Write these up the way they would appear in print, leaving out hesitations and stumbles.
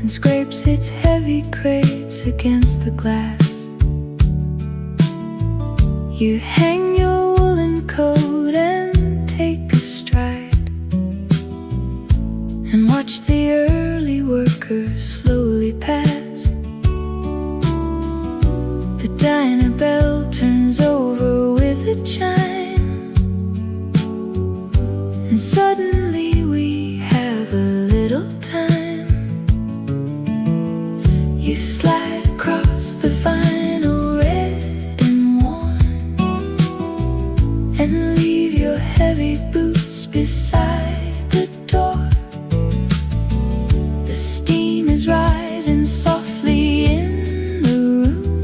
and scrapes its heavy crates against the glass. You hang your woolen coat and take a stride, and watch the early workers slowly pass. The diner bell turns over with a chime, and suddenly we have a little time. You slide across the vinyl, red and worn, and leave your heavy boots beside the door. The steam is rising softly in the room,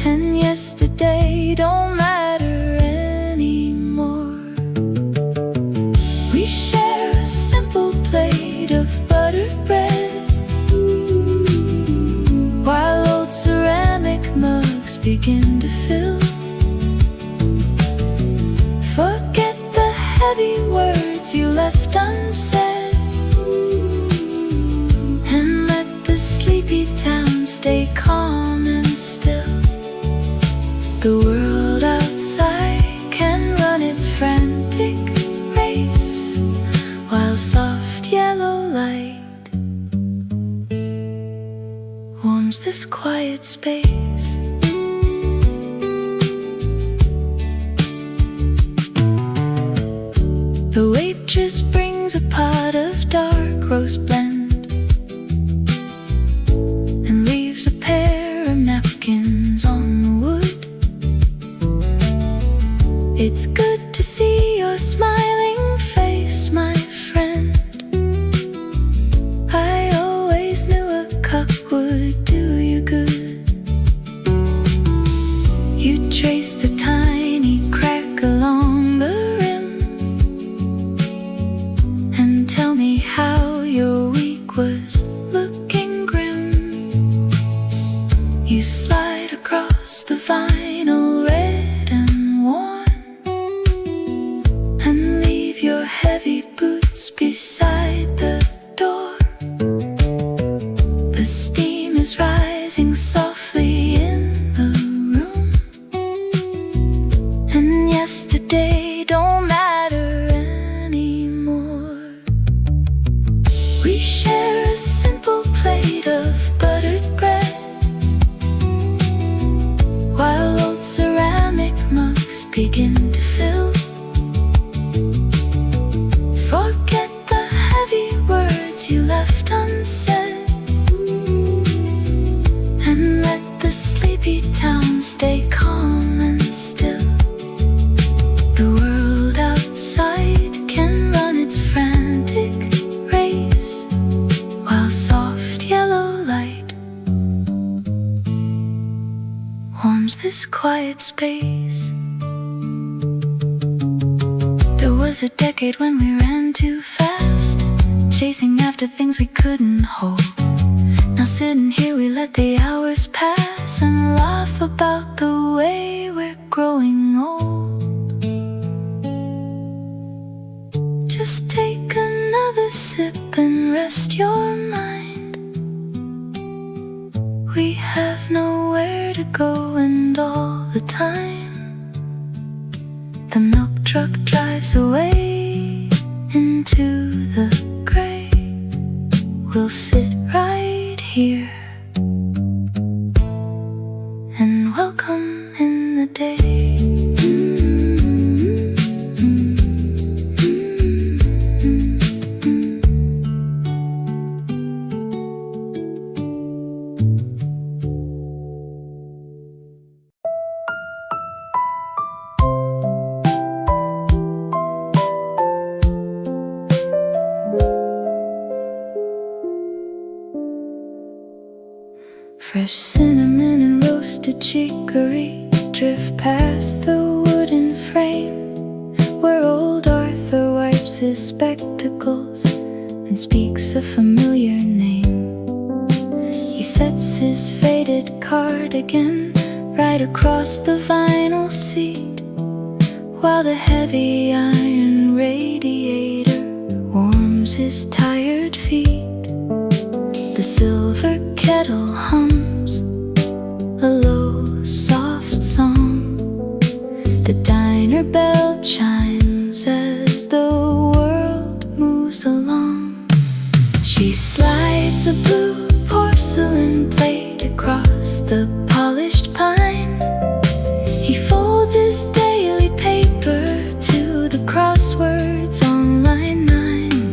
and yesterday don't matter anymore. We share a simple plate of buttered bread, while old ceramic mugs begin to fill. Forget the heavy words you left unsaid, and let the sleepy town stay calm and still. The world outside can run its frantic race, while soft yellow light warms this quiet space. The waitress brings a pot of dark roast blend and leaves a pair of napkins on the wood. It's good to see your smiling face, my friend. I always knew a cup would do you good. You trace the tiny crack along the rim and tell me how your week was looking grim. You slide across the vinyl, red and worn, and leave your heavy boots beside the door. The steam is rising softly in the room, and yesterday don't matter anymore. We share a simple plate of buttered bread, while old ceramic mugs begin to fill. Forget the heavy words you left unsaid, and let the sleepy town stay calm and still. The world outside can run its frantic race, while soft yellow light warms this quiet space. There was a decade when we ran too fast, chasing after things we couldn't hold. Now sitting here we let the hours pass and laugh about the way we're growing old. Just take another sip and rest your mind. We have nowhere to go, and all the time the milk truck drives away into the gray. We'll sit right here and welcome in the day. Fresh cinnamon and roasted chicory drift past the wooden frame, where old Arthur wipes his spectacles and speaks a familiar name. He sets his faded cardigan right across the vinyl seat, while the heavy iron radiator warms his tired feet. silver kettle hums a low, soft song. The diner bell chimes as the world moves along. She slides a blue porcelain plate across the polished pine. He folds his daily paper to the crosswords on line 9.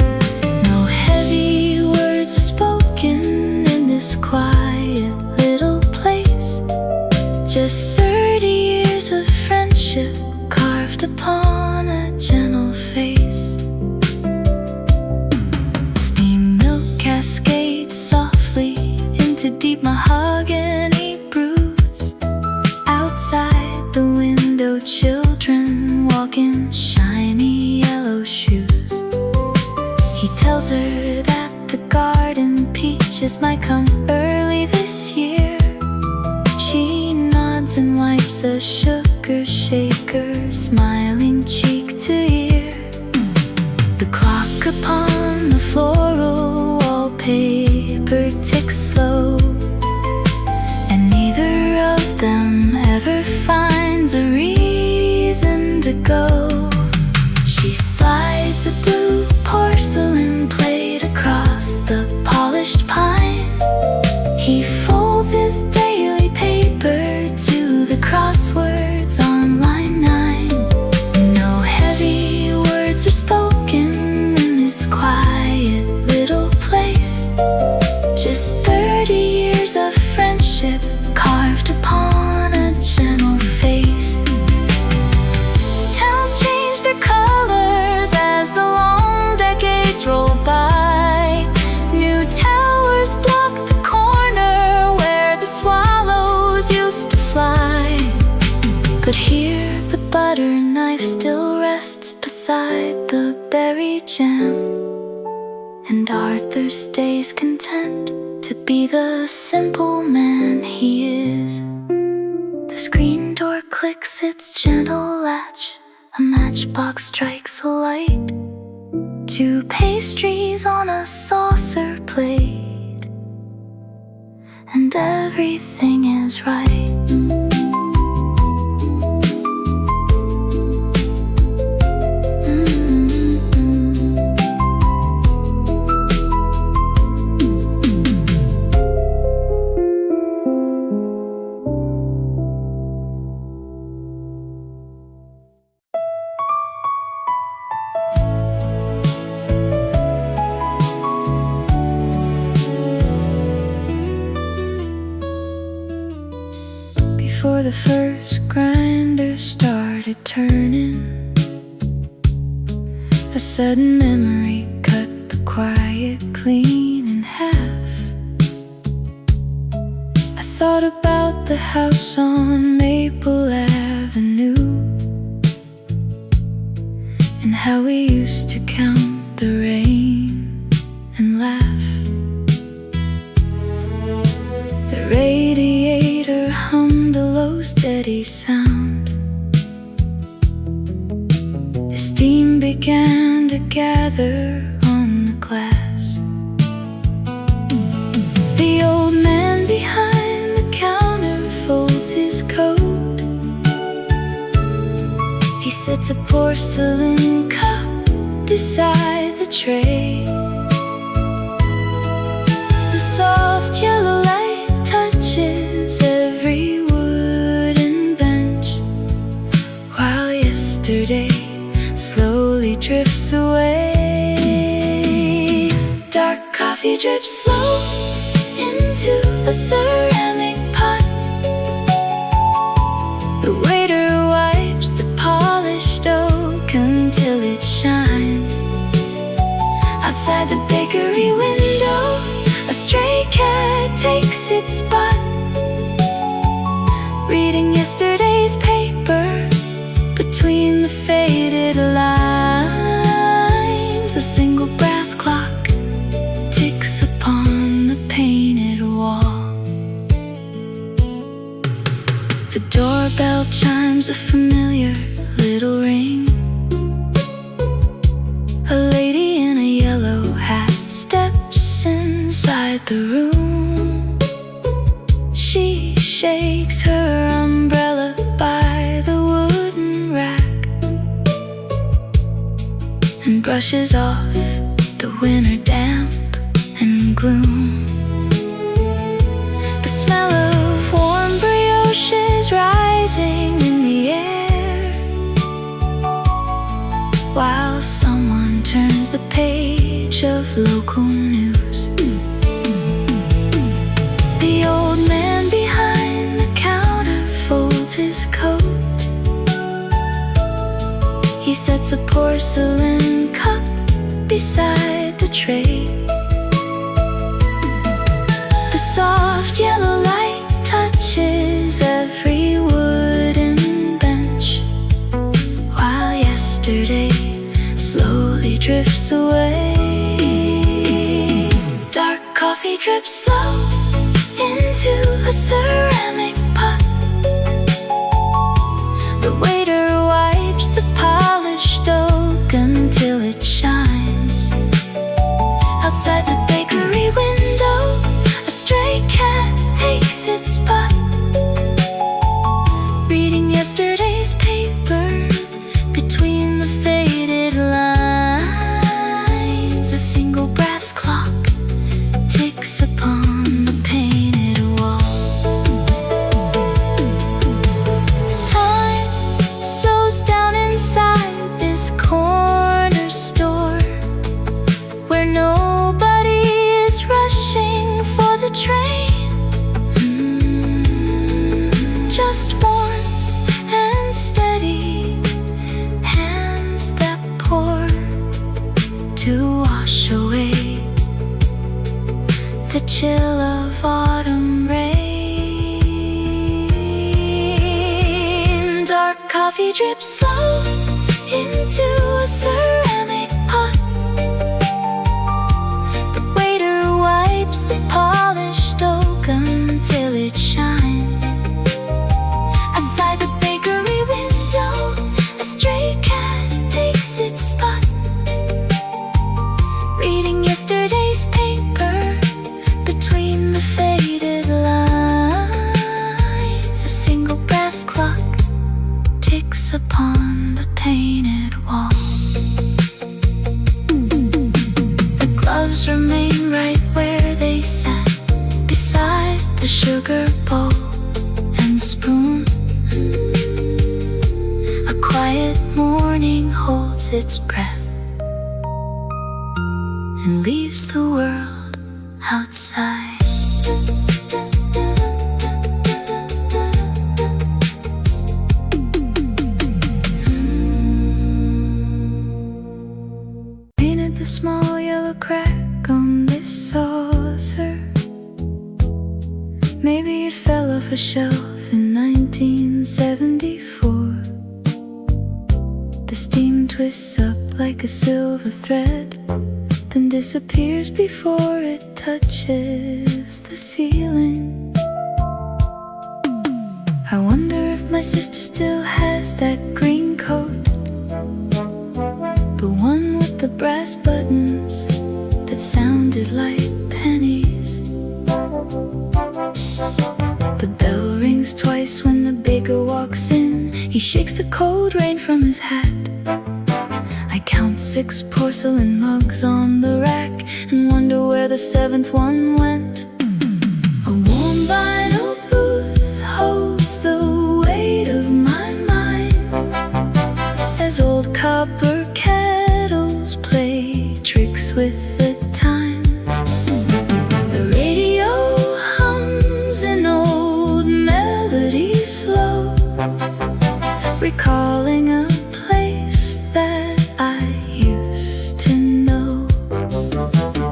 No heavy words are spoken in this quiet little place. Just 30 years of friendship carved upon a gentle face. Steam milk cascades softly into deep mahogany brews. Outside the window, children walk in shiny yellow shoes. He tells her that the garden peaches might come early this year. She nods and wipes a sugar shaker, smiling cheek to ear. The clock upon the floral wallpaper ticks slow, and neither of them ever finds a reason to go. She slides a blue porcelain plate across the polished pine. He folds his daily paper to the crosswords on line 9. No heavy words are spoken in this quiet little place. Just 30 years of friendship carved upon a gentle face. Towns change their colors as the long decades roll by. New towers block the corner where the swallows used to fly. But here the butter knife still rests beside the berry jam, and Arthur stays content to be the simple man he is. The screen door clicks its gentle latch. A matchbox strikes a light. 2 pastries on a saucer plate, and everything is right. Before the first grinder started turning, a sudden memory cut the quiet clean in half. I thought about the house on Maple Avenue, and how we used to count the rain and laugh. The radiator hummed a low, steady sound. The steam began to gather on the glass. The old man behind the counter folds his coat. He sets a porcelain cup beside the tray. The soft yellow light touches every wooden bench, while yesterday slowly drifts away. Dark coffee drips slow into a ceramic pot. The waiter wipes the polished oak until it shines. Outside the bakery window, a stray cat takes its spot, reading yesterday's paper between the faded lines. A single brass clock ticks upon the painted wall. The doorbell chimes a familiar little ring. A lady in a yellow hat steps inside the room. She shakes her umbrella by the wooden rack and brushes off the winter damp and gloom. The smell of warm brioche is rising in the air, while someone turns the page of local news. The old man behind the counter folds his coat. He sets a porcelain cup beside the tray. The soft yellow light touches every wooden bench, while yesterday slowly drifts away. Dark coffee drips slow into a ceramic pot. The waiter wipes the polished oak until it shines. Outside the bakery window, a stray cat takes its spot, reading yesterday's paper between the faded lines. A single brass clock ticks upon the painted wall. Time slows down inside this corner store, where nobody is rushing for the train. Just warmth and steady hands that pour to wash away the chill of autumn rain. Dark coffee drips slow into a ceramic pot. The waiter wipes the polished oak until it shines. Outside the bakery window, a stray cat takes its spot, reading yesterday's paper between the faded lines. A single brass clock ticks upon the painted wall. The gloves remain right where they sat, beside the sugar bowl and spoon. A quiet morning holds its breath and leaves the world outside. Painted the small yellow crack on this saucer. Maybe it fell off a shelf in 1974. The steam twists up like a silver thread, then disappears before it touches the ceiling. I wonder if my sister still has that green coat, the one with the brass buttons that sounded like pennies. The bell rings twice when the baker walks in. He shakes the cold rain from his hat. I count 6 porcelain mugs on the rack and wonder where the 7th one went. A warm vinyl booth holds the weight of my mind, as old copper kettles play tricks with the time. The radio hums an old melody slow, recalling a place that I used to know,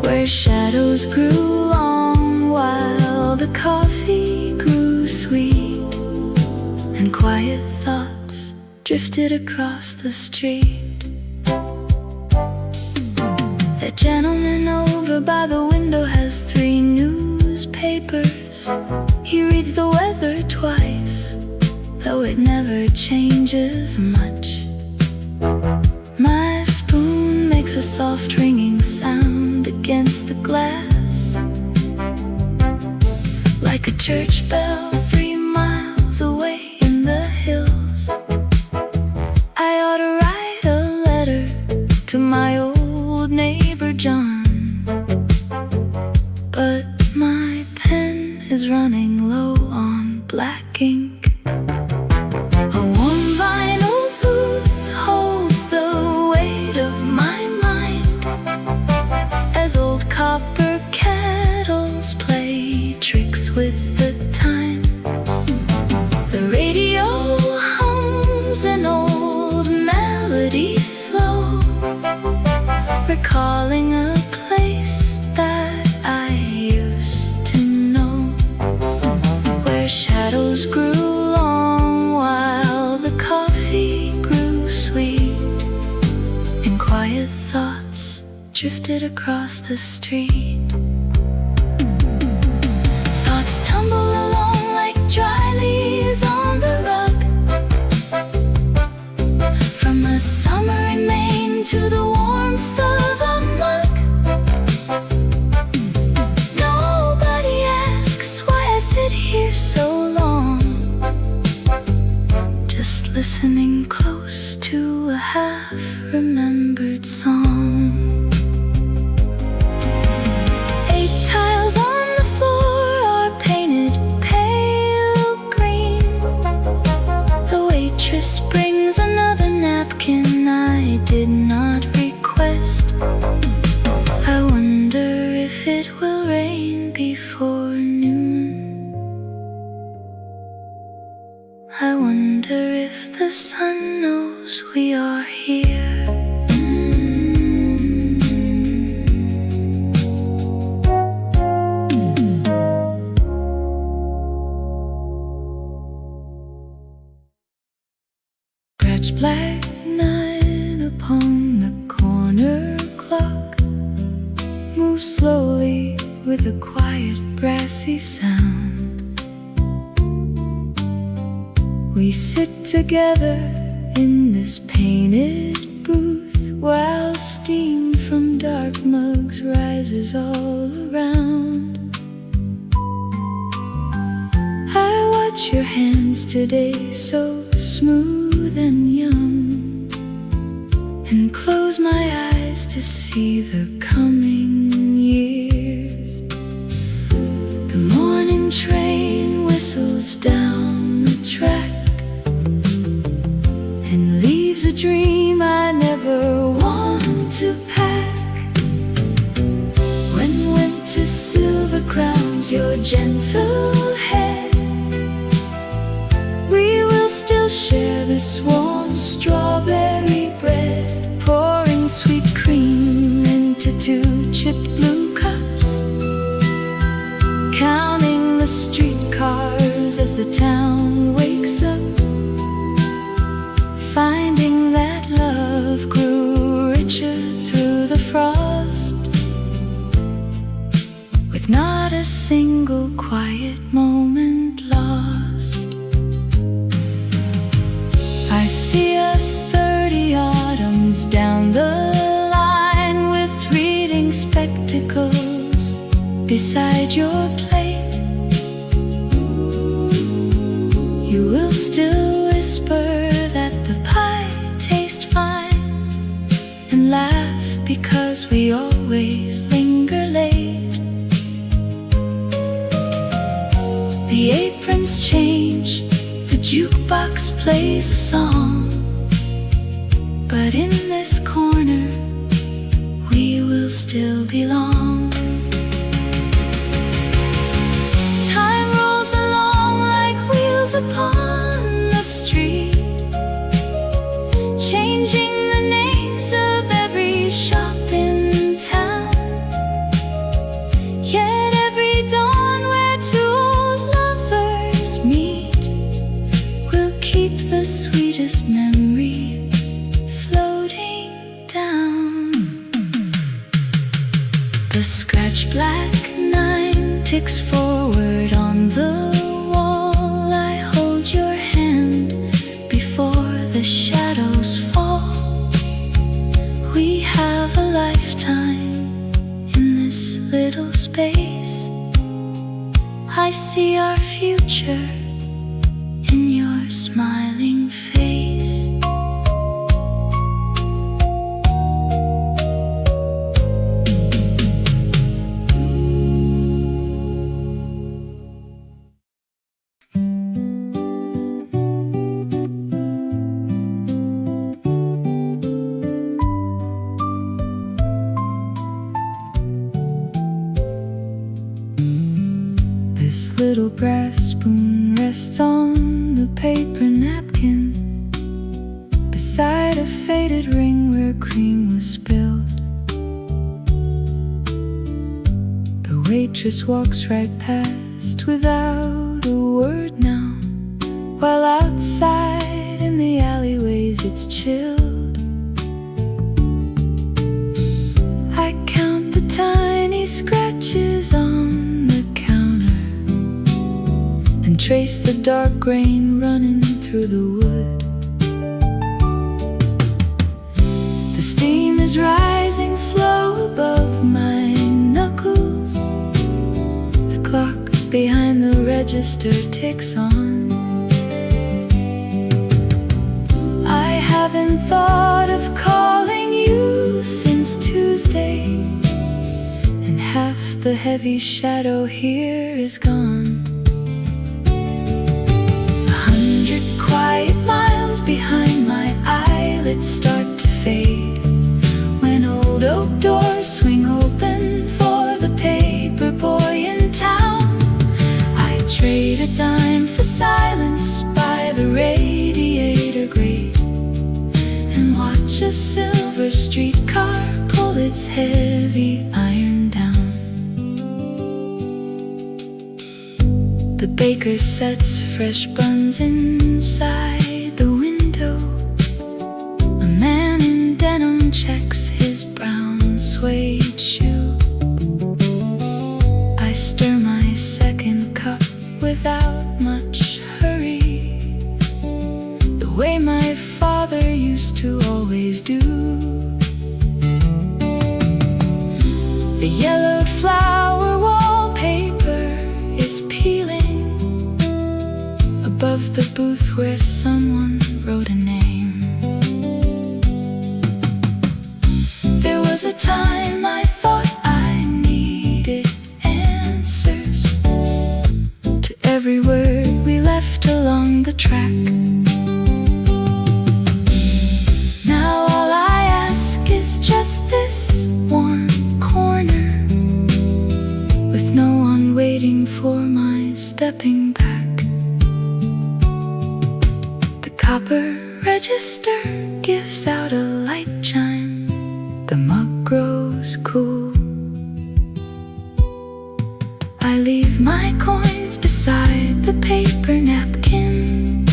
where shadows grew long while the coffee grew sweet, and quiet thoughts drifted across the street. That gentleman over by the window has 3 newspapers. He reads the weather twice, though it never changes much. My spoon makes a soft ringing sound against the glass, like a church bell 3 miles away in the hills. I ought to write a letter to my old neighbor John, but my pen is running low on black ink. A warm vinyl booth holds the weight of my mind as old copper kettles play tricks with the time. The radio hums an old melody slow, recalling a place that I used to know, where shadows grew long while the coffee grew sweet, and quiet thoughts drifted across the street. Thoughts tumble along like dry leaves on the rug, from a summer in Maine to the warmth of a mug. Nobody asks why I sit here so long, just listening close to a half-remembered song. 8 tiles on the floor are painted pale green. The waitress brings another napkin I did not request. I wonder if it will rain before noon. I wonder if the sun knows we are here. Scratch black 9 upon the corner clock, move slowly with a quiet brassy sound. We sit together in this painted booth while steam from dark mugs rises all around. I watch your hands today, so smooth and young, and close my eyes to see the coming years. The morning train whistles down the track and leaves a dream I never want to pack. When winter silver crowns your gentle head, we will still share this warm strawberry bread, pouring sweet cream into 2 chipped blue cups, counting the streetcars as the town wakes up, finding that love grew richer through the frost, with not a single quiet moment lost. I see us 30 autumns down the line with reading spectacles beside your plate. You will still whisper that the pie tastes fine, and laugh because we always linger late. The aprons change, the jukebox plays a song, but in this corner we will still belong. Time rolls along like wheels upon the street, changing the names of every shop in town. Yet every dawn where 2 old lovers meet will keep the sweetest memory floating down. The scratch black 9 ticks forward on the wall. I hold your hand before the shadows fall. We have a lifetime in this little space. I see our future in your smiling face. This little brass spoon rests on the paper napkin beside a faded ring where cream was spilled. The waitress walks right past without a word now, while outside in the alleyways it's chilled. I count the tiny scratches on the counter and trace the dark rain running through the wood. The steam is rising slow above my knuckles. The clock behind the register ticks on. I haven't thought of calling you since Tuesday, and half the heavy shadow here is gone. Quiet miles behind my eyelids start to fade when old oak doors swing open for the paper boy in town. I trade a dime for silence by the radiator grate and watch a silver streetcar pull its heavy iron down. The baker sets fresh buns inside the window. A man in denim checks his brown suede shoe. I stir my second cup without much hurry, the way my father used to always do. The yellowed flower wallpaper is peeling above the booth where someone wrote a name. There was a time I thought I needed answers to every word we left along the track. Now all I ask is just this one corner, with no one waiting for my stepping back. Copper register gives out a light chime. The mug grows cool. I leave my coins beside the paper napkin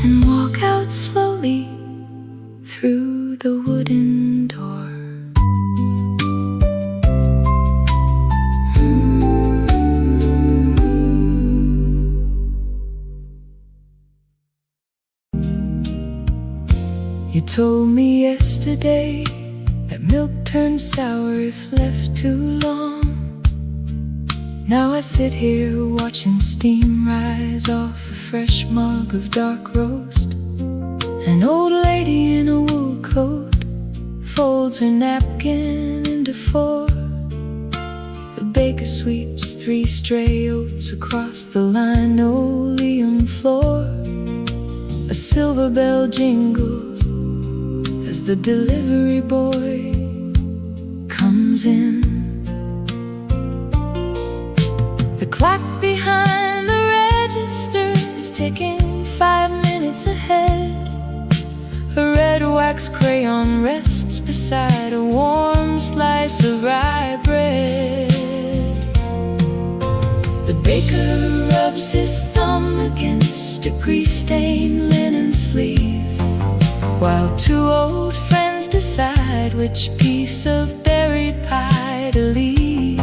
and walk out slowly through the wooden door. You told me yesterday that milk turns sour if left too long. Now I sit here watching steam rise off a fresh mug of dark roast. An old lady in a wool coat folds her napkin into four. The baker sweeps 3 stray oats across the linoleum floor. A silver bell jingles as the delivery boy comes in. The clock behind the register is ticking 5 minutes ahead. A red wax crayon rests beside a warm slice of rye bread. The baker rubs his thumb against a grease-stained linen sleeve, while 2 old friends decide which piece of berry pie to leave.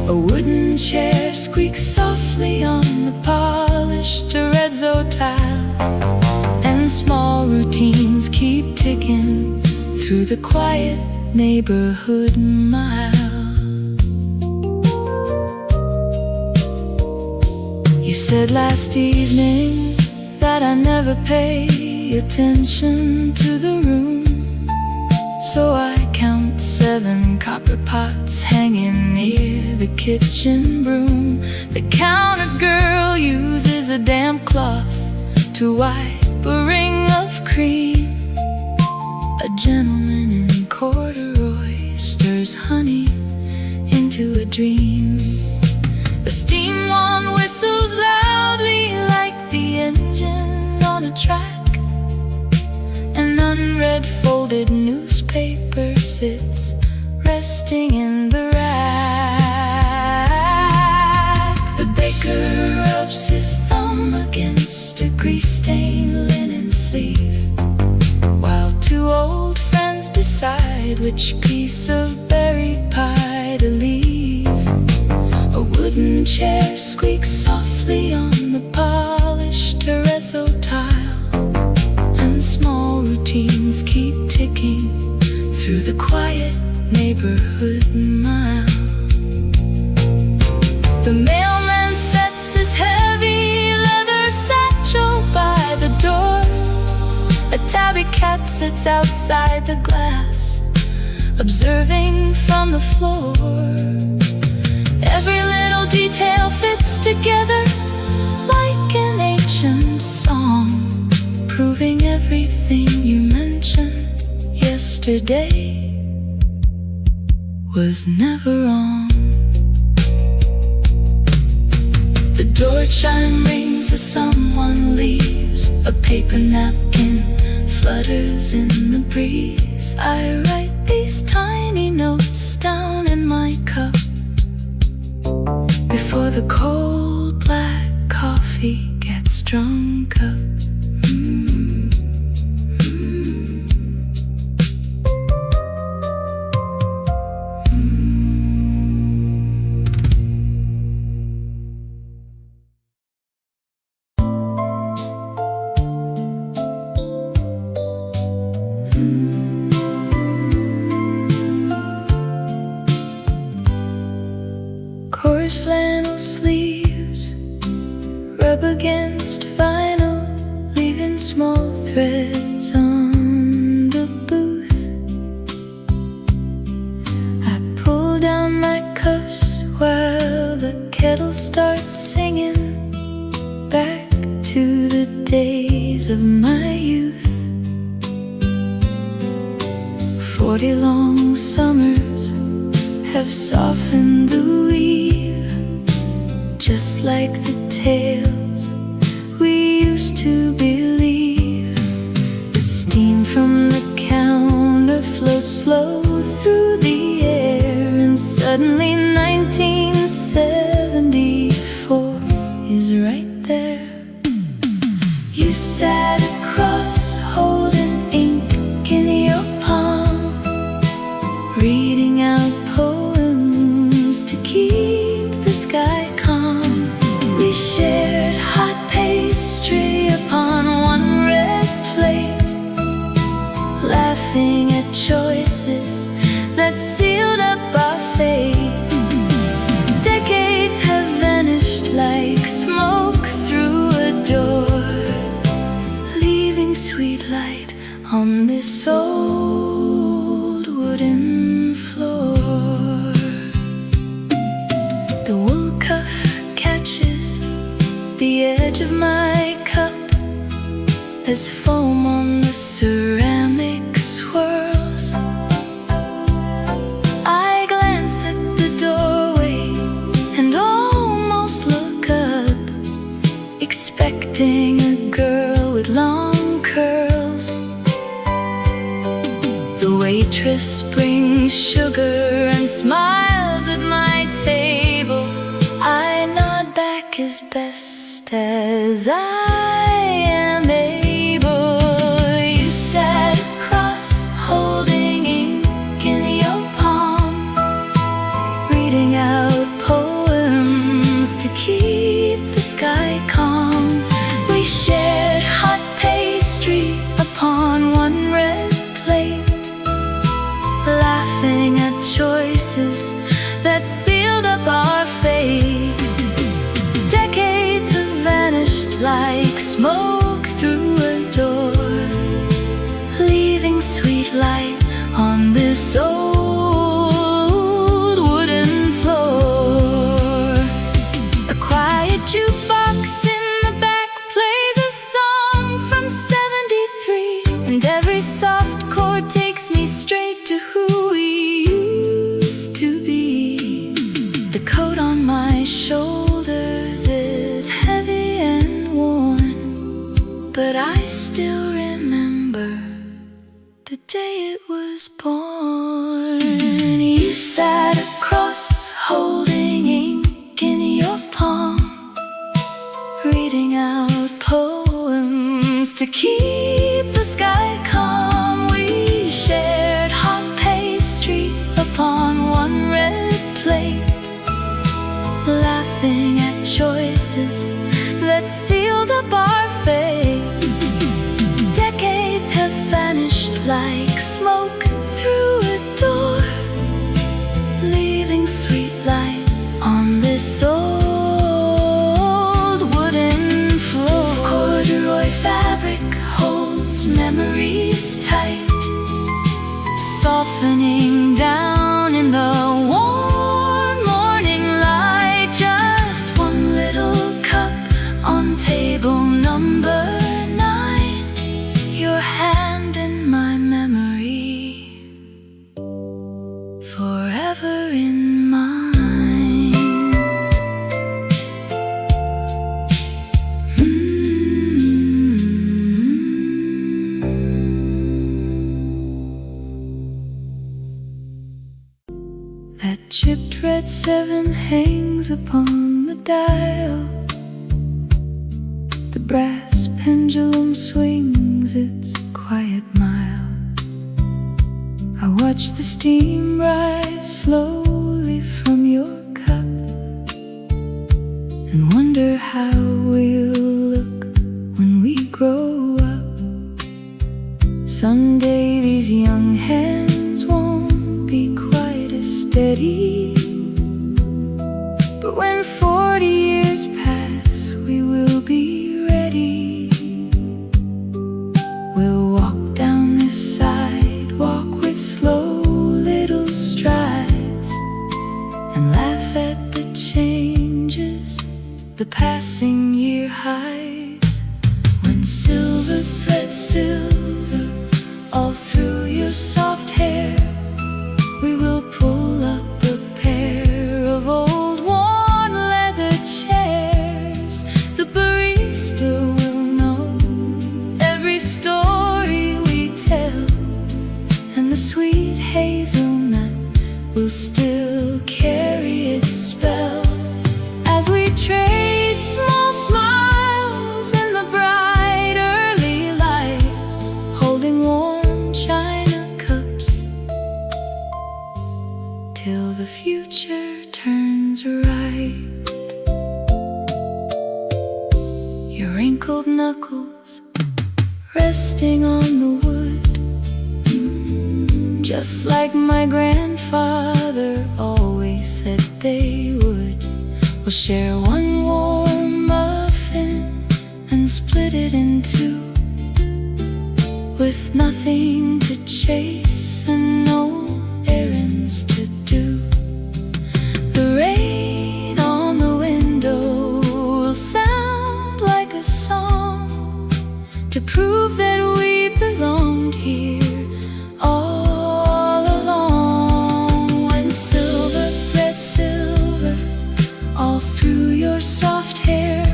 A wooden chair squeaks softly on the polished terrazzo tile, and small routines keep ticking through the quiet neighborhood mile. You said last evening that I never pay attention to the room, so I count 7 copper pots hanging near the kitchen broom. The counter girl uses a damp cloth to wipe a ring of cream. A gentleman in corduroy stirs honey into a dream. The steam wand whistles loudly like the engine on a track. An unread folded newspaper sits resting in the rack. The baker rubs his thumb against a grease-stained linen sleeve, while 2 old friends decide which piece of berry pie to leave. A wooden chair squeaks softly on the polished terrazzo tile, and small routines keep ticking through the quiet neighborhood mile. The mailman sets his heavy leather satchel by the door. A tabby cat sits outside the glass, observing from the floor. Every little detail fits together like an ancient song, proving everything you mentioned yesterday was never wrong. The door chime rings as someone leaves. A paper napkin flutters in the breeze. I write these tiny notes down in my cup before the cold black coffee gets drunk up. Coarse flannel sleeves rub against vinyl, leaving small threads on the booth. I pull down my cuffs while the kettle starts singing back to the days of my youth. 40 long summers have softened the weave, just like the tales we used to believe. The steam from the counter floats slow through the air, and suddenly 1974 is right there. You sat across holding ink in your palm, reading out poems to keep the sky calm. We shared hot pastry upon one red plate, laughing at choices that sealed up our fate. Decades have vanished like smoke through a door, leaving sweet light on this old wooden floor. The wool cuff catches the edge of my cup as foam on the ceramic swirls. I glance at the doorway and almost look up, expecting a girl with long curls. The waitress brings sugar and smiles at my table. I nod back as best as I am able. You sat across holding ink in your palm, reading out poems to keep the sky calm. We shared hot pastry upon one red plate, laughing at choices that sealed up our fate. Decades have light on this old wooden floor. A quiet jukebox in the back plays a song from '73, and every soft chord takes me straight to who we used to be. The coat on my shoulders is heavy and worn, but I still remember the day it was born. You sat across, holding ink in your palm, reading out poems to keep the sky calm. We shared hot pastry upon one red plate, laughing at choices that sealed up our fate. Decades have vanished like smoke through a door, leaving sweet light on this old wooden floor. Corduroy fabric holds memories tight, softening down in the warm morning light. Just one little cup on table number 9, your hand in my memory, forever in mine. That chipped red 7 hangs upon the dial. The brass pendulum swings its quiet mile. I watch the steam rise slowly from your cup, and wonder how we'll look when we grow up. Someday these young hands won't be quite as steady, but when 40 years pass, we will be ready. We'll walk down this sidewalk with slow little strides, and laugh at the changes the passing year hides. When silver threads silver all through your soft hair, we will pull up a pair of old worn leather chairs. The barista will know every story we tell, and the sweet hazelnut will still carry its spell. As we trade small smiles in the bright early light, holding warm china cups till the future turns right. Your wrinkled knuckles resting on the wood, just like my grandfather always said they would. We'll share one warm muffin and split it in two, with nothing to chase and no errands to do. The rain on the window will sound like a song to prove that we belonged here all along. When silver threads silver all through your soft hair,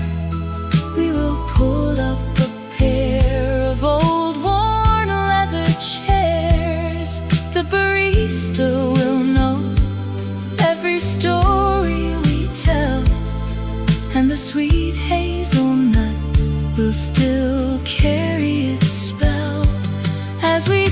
we will pull up a pair of old worn leather chairs. The barista will know every story we tell, and the sweet hazelnut will still carry its spell. As we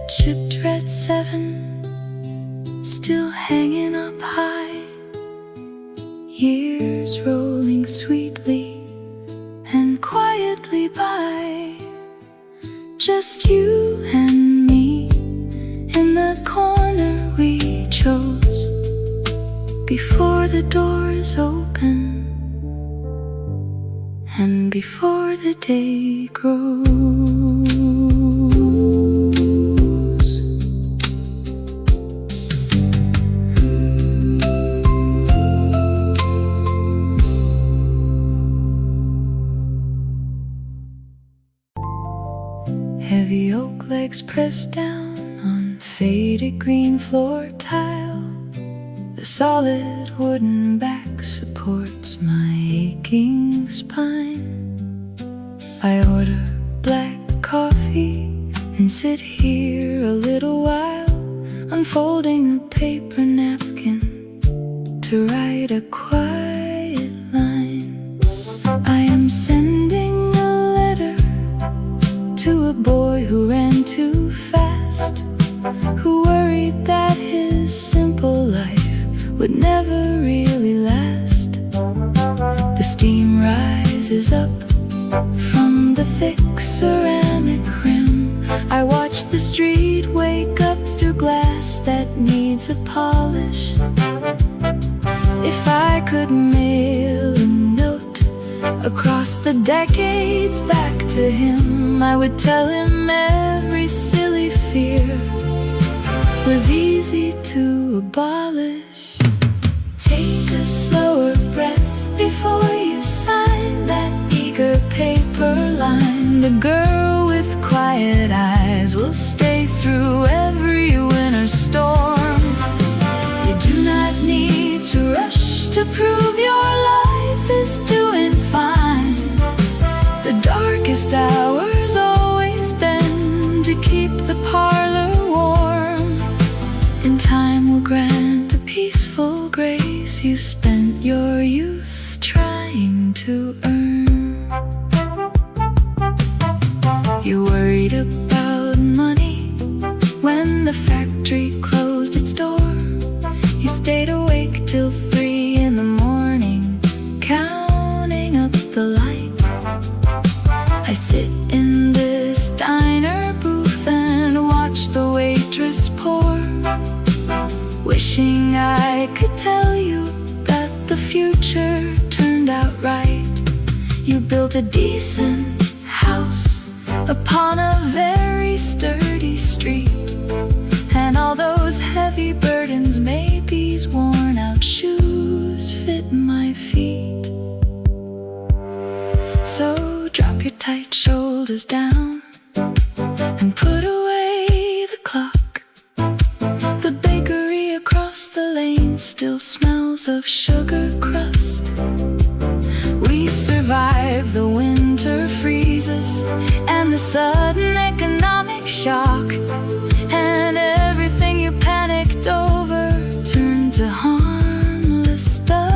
chipped red 7, still hanging up high. Years rolling sweetly and quietly by. Just you and me in the corner we chose before the doors open and before the day grows. Heavy oak legs pressed down on faded green floor tile. The solid wooden back supports my aching spine. I order black coffee and sit here a little while, unfolding a paper napkin to write a quiet line. I am sending a letter to a boy who ran too fast, who worried that his simple life would never really last. The steam rises up from the thick ceramic rim. I watch the street wake up through glass that needs a polish. If I could mail a note across the decades back to him, I would tell him every silly fear was easy to abolish. Take a slower breath before you sign that eager paper line. The girl with quiet eyes will stay through every winter storm. You do not need to rush to prove your life is doing fine. The darkest hours always bend to keep the parlor warm, and time will grant the peaceful grace you spent your youth trying to earn. You worried about money when the factory closed its door. You stayed awake till 3 in the morning, counting up the light. I sit in this diner booth and watch the waitress pour, wishing I could tell you that the future turned out right. You built a decent house upon a very sturdy street, and all those heavy burdens made these worn out shoes fit my feet. So drop your tight shoulders down and put away the clock. The bakery across the lane still smells of sugar crust. We survived the winter freezes and the sudden economic shock, and everything you panicked over turned to harmless dust.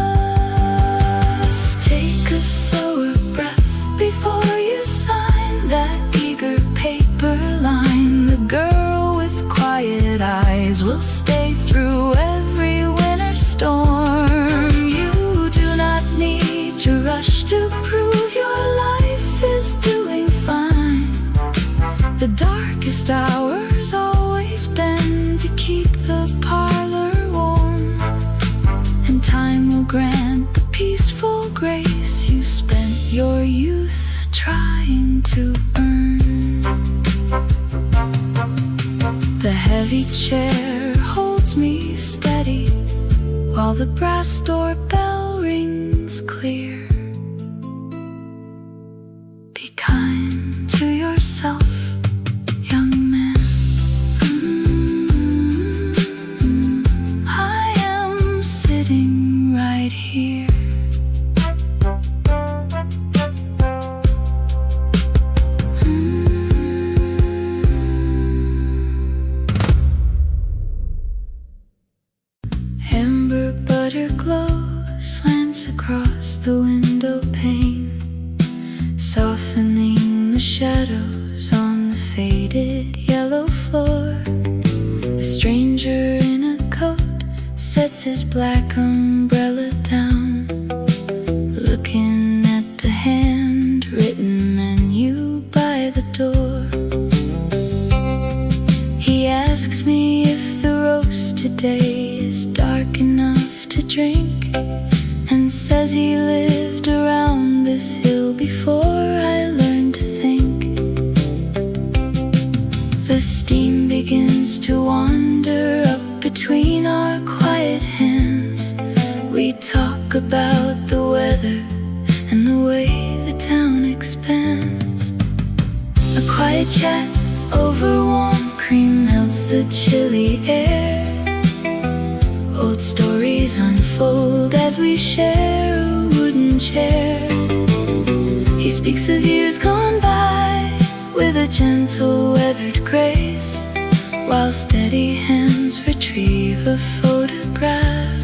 Take a slower breath before you sign that eager paper line. The girl with quiet eyes will stay through every winter storm. You do not need to rush to prove your life is doing fine. The darkest hours always bend to keep the parlor warm, and time will grant the peaceful grace you spent your youth trying to earn. The heavy chair holds me steady while the brass doorbell rings clear. Be kind to yourself, young man. I am sitting right here. Amber butter glow slants across the window pane, softening the shadows on the faded yellow floor. sets his black umbrella down, looking at the handwritten menu by the door. He asks me if the roast today is dark enough to drink, and says he lived around this hill before I learned to think. The steam begins to wander up between our quiet hands. We talk about the weather and the way the town expands. A quiet chat over warm cream melts the chilly air. Old stories unfold as we share a wooden chair. He speaks of years gone by with a gentle weathered grace, while steady hands retrieve a photograph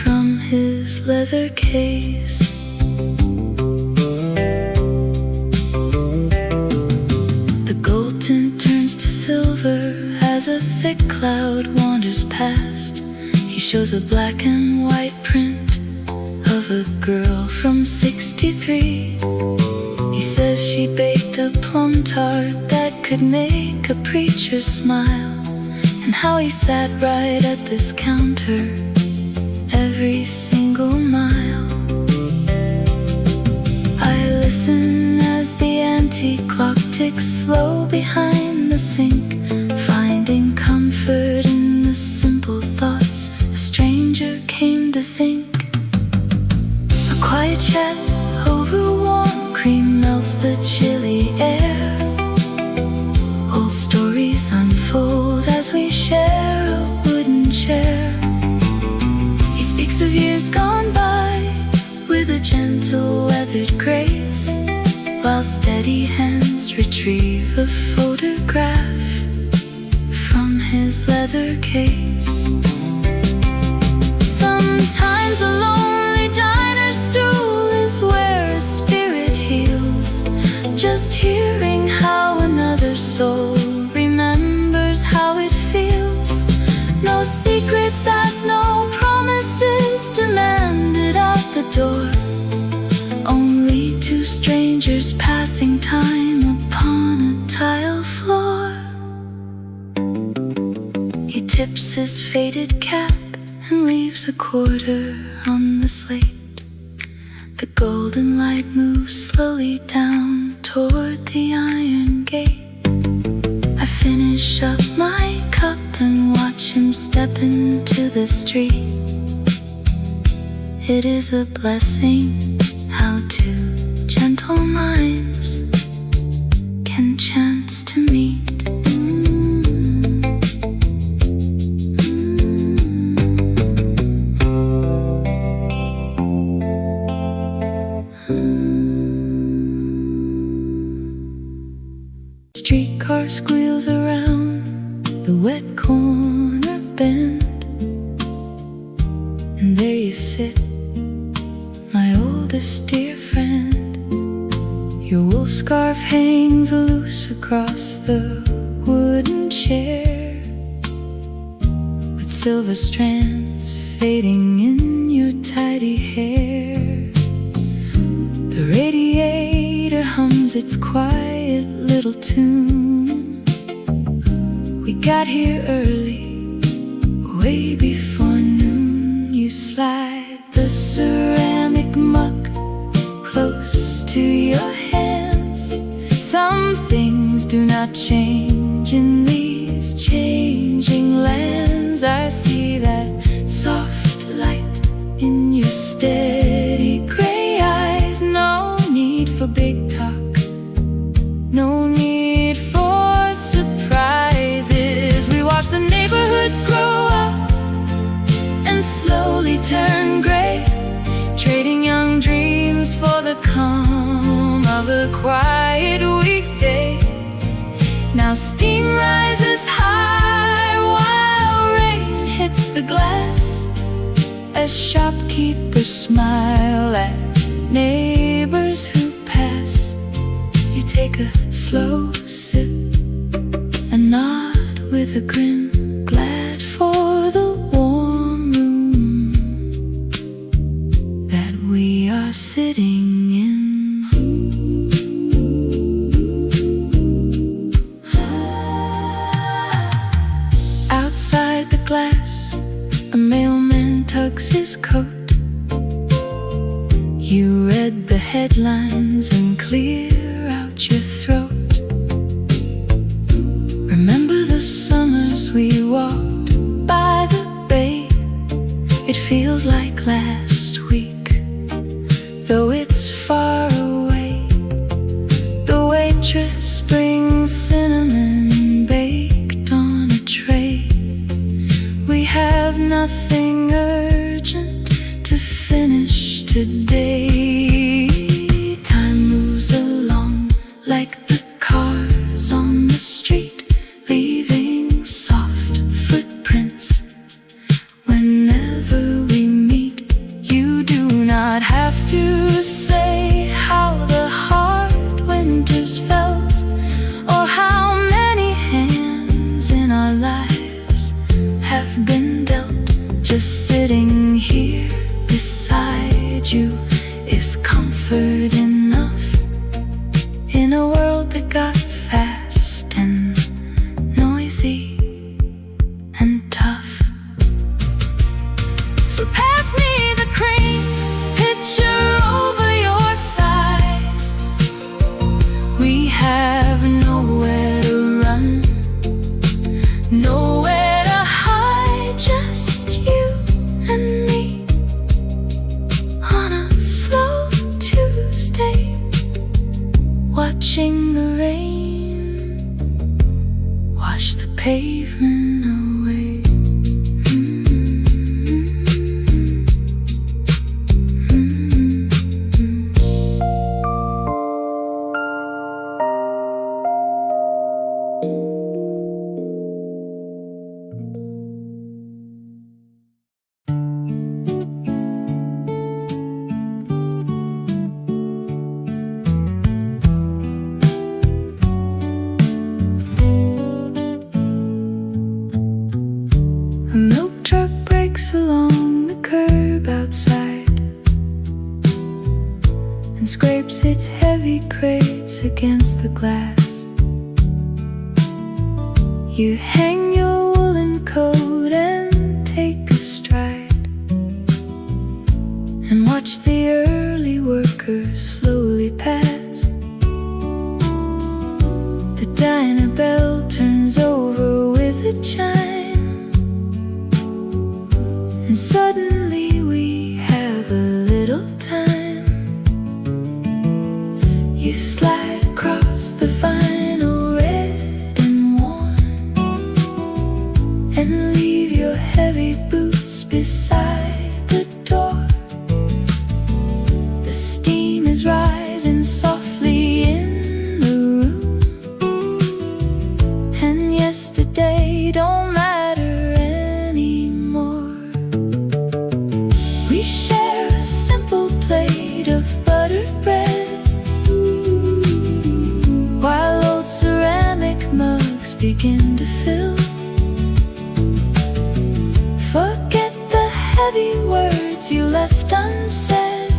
from his leather case. The gold tint turns to silver as a thick cloud wanders past. He shows a black and white print of a girl from '63. He says she baked a plum tart that could make a preacher smile, and how he sat right at this counter every single mile. I listen as the antique clock ticks slow behind the sink, finding comfort in the simple thoughts a stranger came to think. A quiet chat over warm cream melts the chilly air. Old stories unfold as we share a wooden chair. He speaks of years gone by with a gentle weathered grace, while steady hands retrieve a photograph from his leather case. Sometimes a lonely diner stool is where a spirit heals, just hearing how another soul remembers how it feels. No secrets asked, no promises demanded out the door, only two strangers passing time upon a tile floor. He tips his faded cap and leaves a quarter on the slate. The golden light moves slowly down toward the iron gate. I finish up my cup and watch him step into the street. It is a blessing how two gentle minds can chance to meet. Streetcar squeals around the wet corner bend, and there you sit, my oldest dear friend. Your wool scarf hangs loose across the wooden chair, with silver strands fading in your tidy hair. The radiator hums its quiet little tune. We got here early, way before noon. You slide the ceramic mug close to your hands. Some things do not change in these changing lands. I see that soft light in your steady gray eyes. No need for big talk, no need for surprises. We watch the neighborhood grow up and slowly turn gray, trading young dreams for the calm of a quiet weekday. Now steam rises high while rain hits the glass, as shopkeepers smile at neighbors who pass. You take a slow sip and nod with a grin, glad for the warm room tucks his coat. You read the headlines and clear out your throat. Remember the summers we walked by the bay? It feels like last week, though it's far away. The waitress brings cinnamon baked on a tray. We have nothing urgent to finish today. Time moves along like the cars on the street, leaving soft footprints whenever we meet. You do not have to say how the hard winters felt, or how many hands in our lives have been dealt. Just sitting here beside you is comfort enough in a world that got fast and noisy and tough. So pass me the cream pitcher over your side. We have nowhere to run, nowhere to hide, just you and me on a slow Tuesday, watching the rain wash the pavement away. A milk truck breaks along the curb outside and scrapes its heavy crates against the glass. You hang your woolen coat and take a stride and watch the early workers slowly pass. The diner bell turns over with a chime, and suddenly we have a little time. You slide across the vinyl, red and worn, and leave your heavy boots beside the door. The steam is rising softly in the room, and yesterday don't matter anymore. We share a simple plate of buttered bread, while old ceramic mugs begin to fill. Forget the heavy words you left unsaid,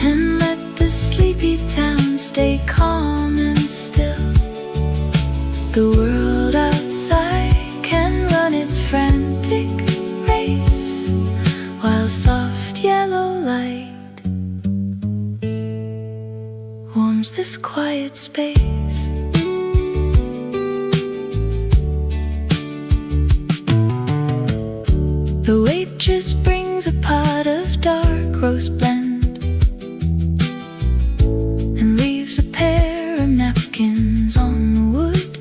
and let the sleepy town stay calm and still. The world outside can run its frantic race, while soft yellow light warms this quiet space. The waitress brings a pot of dark roast blend and leaves a pair of napkins on the wood.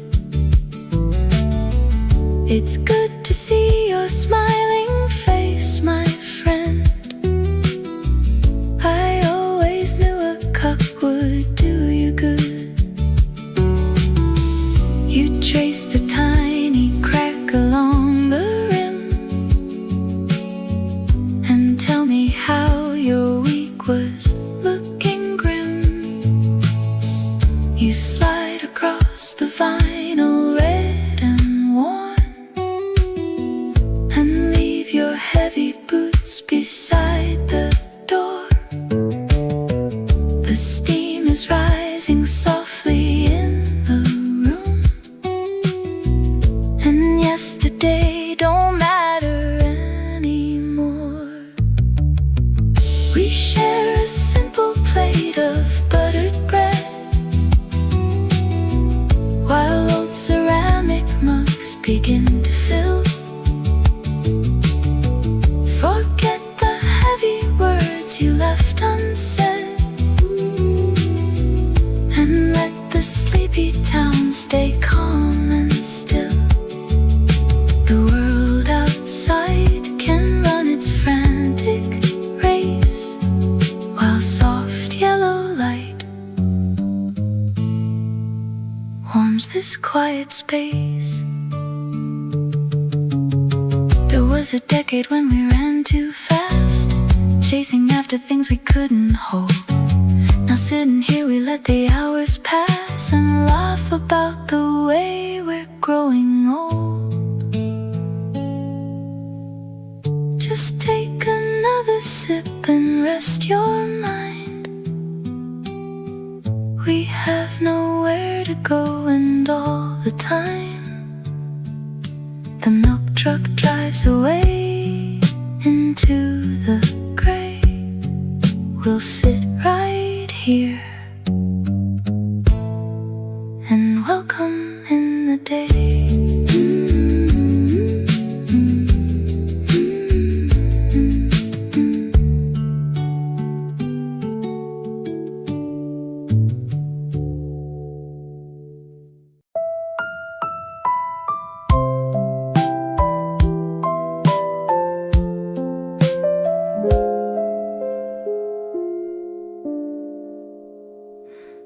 It's good to see your smiling face, my friend. I always knew a cup would do you good. You trace the tiny crack along the rim and tell me how your week was looking grim. You slide across the vinyl, red and worn, and leave your heavy boots beside the door. The steam is rising softly in the room, and yesterday don't matter begin to fill. Forget the heavy words you left unsaid, and let the sleepy town stay calm and still. The world outside can run its frantic race, while soft yellow light warms this quiet space. There was a decade when we ran too fast, chasing after things we couldn't hold. Now sitting here we let the hours pass and laugh about the way we're growing old. Just take another sip and rest your mind. We have nowhere to go and all the time the milk truck drives away into the gray. We'll sit right here and welcome in the day.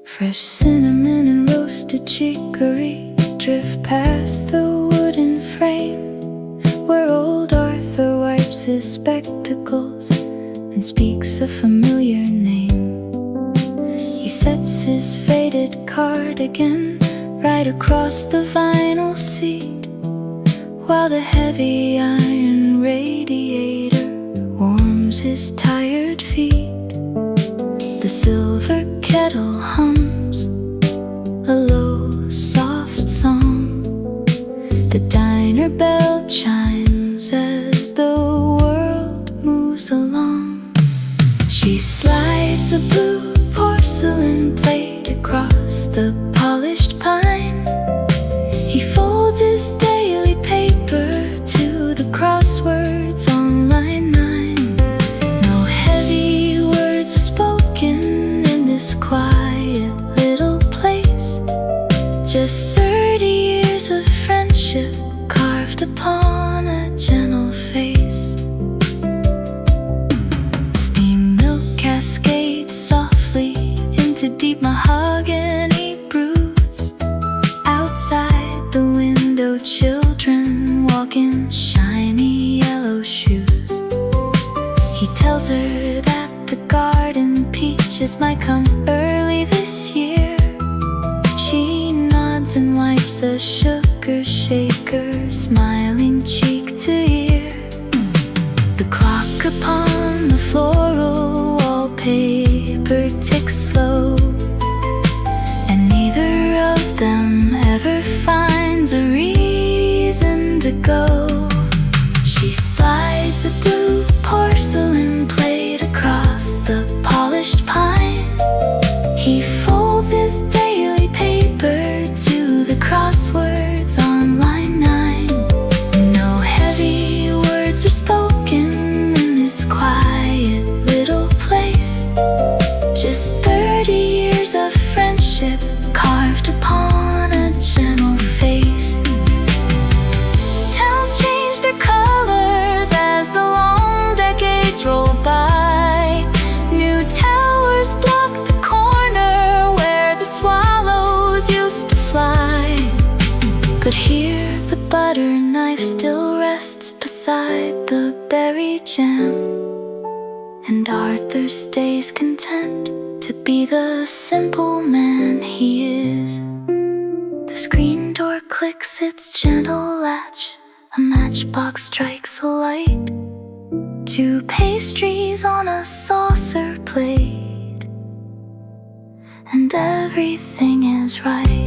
Fresh cinnamon and roasted chicory drift past the wooden frame, where old Arthur wipes his spectacles and speaks a familiar name. He sets his faded cardigan right across the vinyl seat, while the heavy iron radiator warms his tired feet. The silver kettle hums a low, soft song. The diner bell chimes as the world moves along. She slides a blue porcelain plate across the polished pine. He folds his daily paper to the crosswords on line 9. No heavy words are spoken in this quiet little place, just 30 years of friendship carved upon a gentle face. Steam milk cascades softly into deep mahogany brews. Outside the window, children walk in shiny yellow shoes. He tells her that the garden peaches might come early this year. She nods and wipes a sugar shaker, smiling cheek to ear. The clock upon the floral wallpaper ticks slow, and neither of them ever finds a reason to go. She slides a blue porcelain plate across the polished pine. He folds his daily paper to the crosswords on line 9. No heavy words are spoken in this quiet little place, just 30 years of friendship carved upon a gentle face. Towns change their colors as the long decades roll by. New towers block the corner where the swallows used to fly. But here the butter knife still rests beside the berry jam, and Arthur stays content to be the simple man he is. The screen door clicks its gentle latch, a matchbox strikes a light. 2 pastries on a saucer plate, and everything is right.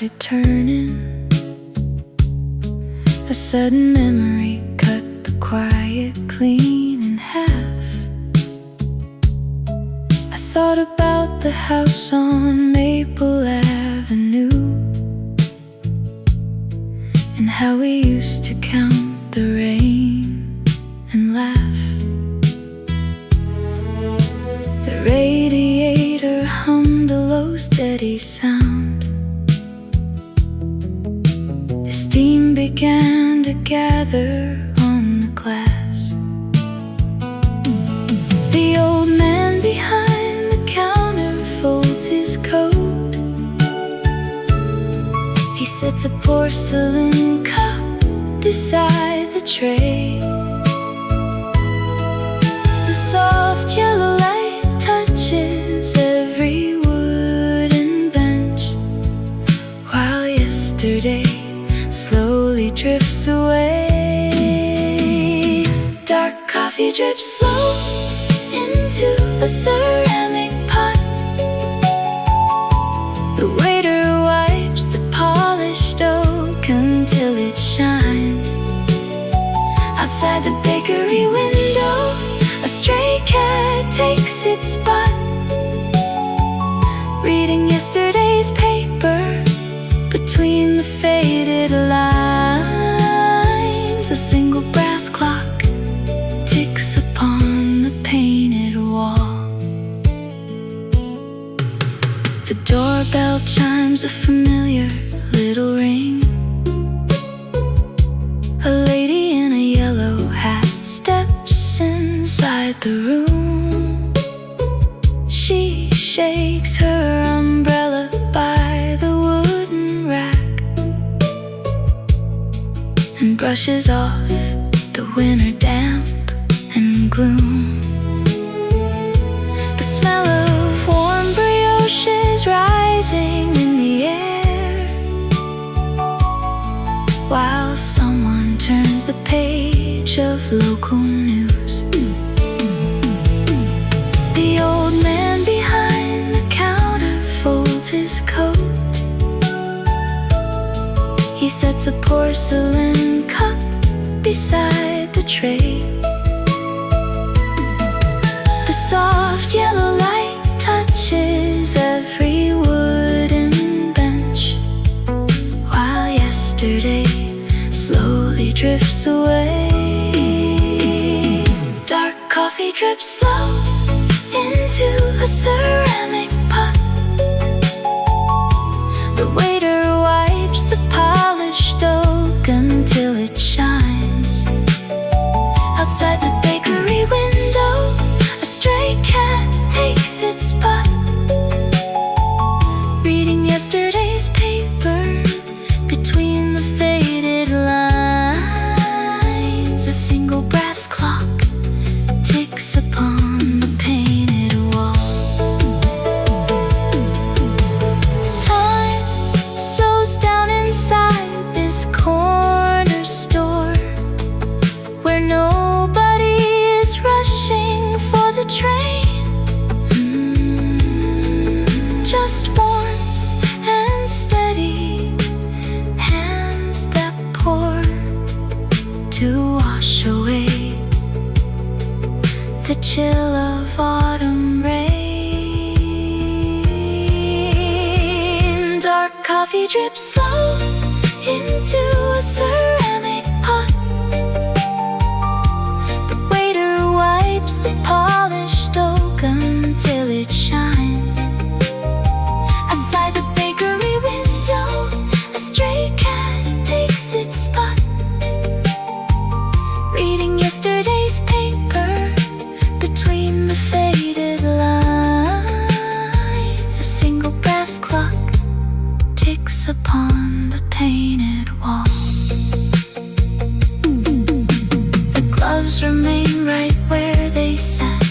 it turning. A sudden memory cut the quiet clean in half. I thought about the house on Maple Avenue and how we used to count the rain and laugh. The radiator hummed a low steady sound. The steam began to gather on the glass. The old man behind the counter folds his coat. He sets a porcelain cup beside the tray. The soft yellow light touches every wooden bench, while yesterday slowly drifts away. Dark coffee drips slow into a ceramic pot. The waiter wipes the polished oak until it shines. Outside the bakery window, a stray cat takes its spot, reading yesterday's paper between the faded lines. A single brass clock ticks upon the painted wall. The doorbell chimes a familiar little ring. A lady in a yellow hat steps inside the room. She shakes her umbrella by the wooden rack and brushes off the winter damp and gloom. The smell of warm brioche is rising in the air, while someone turns the page of local news. The old man behind the counter folds his coat. He sets a porcelain cup beside the tray. The soft yellow light touches every wooden bench, while yesterday slowly drifts away. Dark coffee drips slow into a ceramic pot. The waiter wipes the polished oak until it shines. Outside the bakery window, a stray cat takes its spot, reading yesterday's paper between the faded lines. A single brass clock ticks upon the painted wall. Time slows down inside this corner store, where nobody is rushing for the train. Just warmth and steady hands that pour to wash away the chill of autumn rain. Dark coffee drips slow into a ceramic pot. The waiter wipes the polished oak until it shines. Outside the bakery window, a stray cat takes its spot, reading yesterday's paper between the faded lines. A single brass clock ticks upon the painted wall. The gloves remain right where they sat,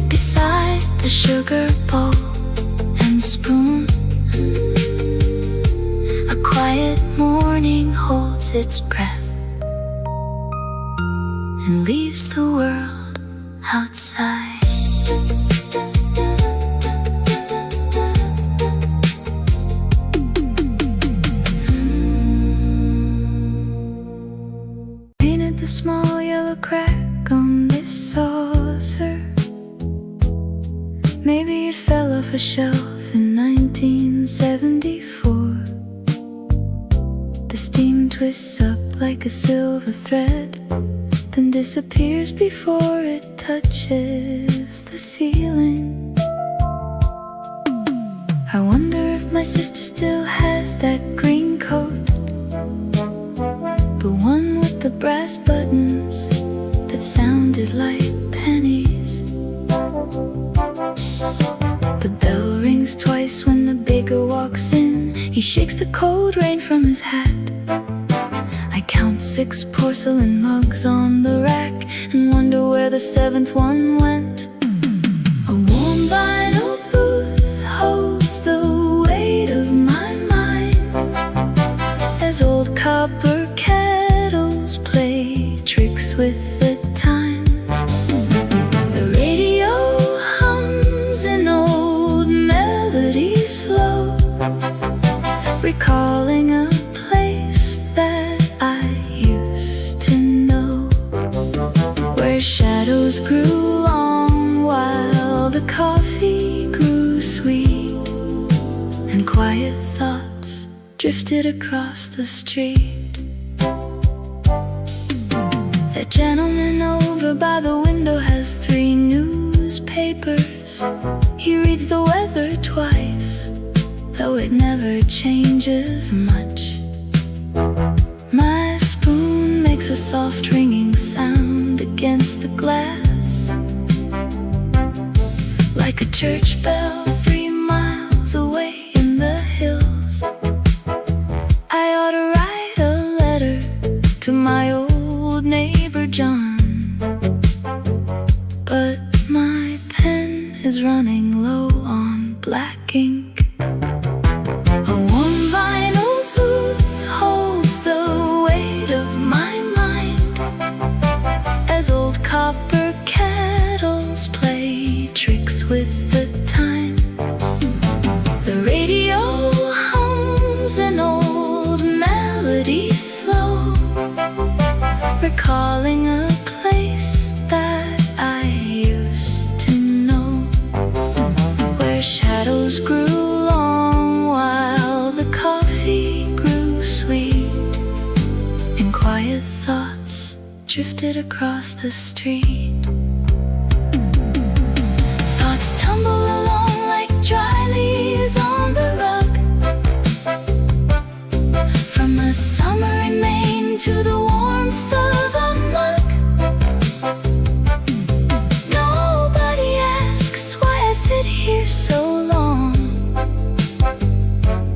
beside the sugar bowl and spoon. A quiet morning holds its breath and leaves the world outside. shelf in 1974. The steam twists up like a silver thread, then disappears before it touches the ceiling. I wonder if my sister still has that green coat, the one with the brass buttons that sounded like pennies. The bell rings twice when the baker walks in. He shakes the cold rain from his hat. I count 6 porcelain mugs on the rack and wonder where the 7th one went. A warm vinyl booth holds the weight of my mind as old copper kettles play tricks with the time. The radio hums an old melody slow, recalling a place that I used to know, where shadows grew long while the coffee grew sweet, and quiet thoughts drifted across the street. That gentleman over by the window has 3 newspapers. He reads the weather twice, though it never changes much. My spoon makes a soft ringing sound against the glass, like a church bell 3 miles away in the hills. I ought to write a letter to my old neighbor John, but my pen is running low on black ink. A warm vinyl booth holds the weight of my mind as old copper kettles play tricks with the time. The radio hums an old melody slow, recalling a place that I used to know, where shadows grew long while the coffee grew sweet, and quiet thoughts drifted across the street. Thoughts tumble along like dry leaves on the rug, from a summer in Maine to the warmth of a mug. Nobody asks why I sit here so long,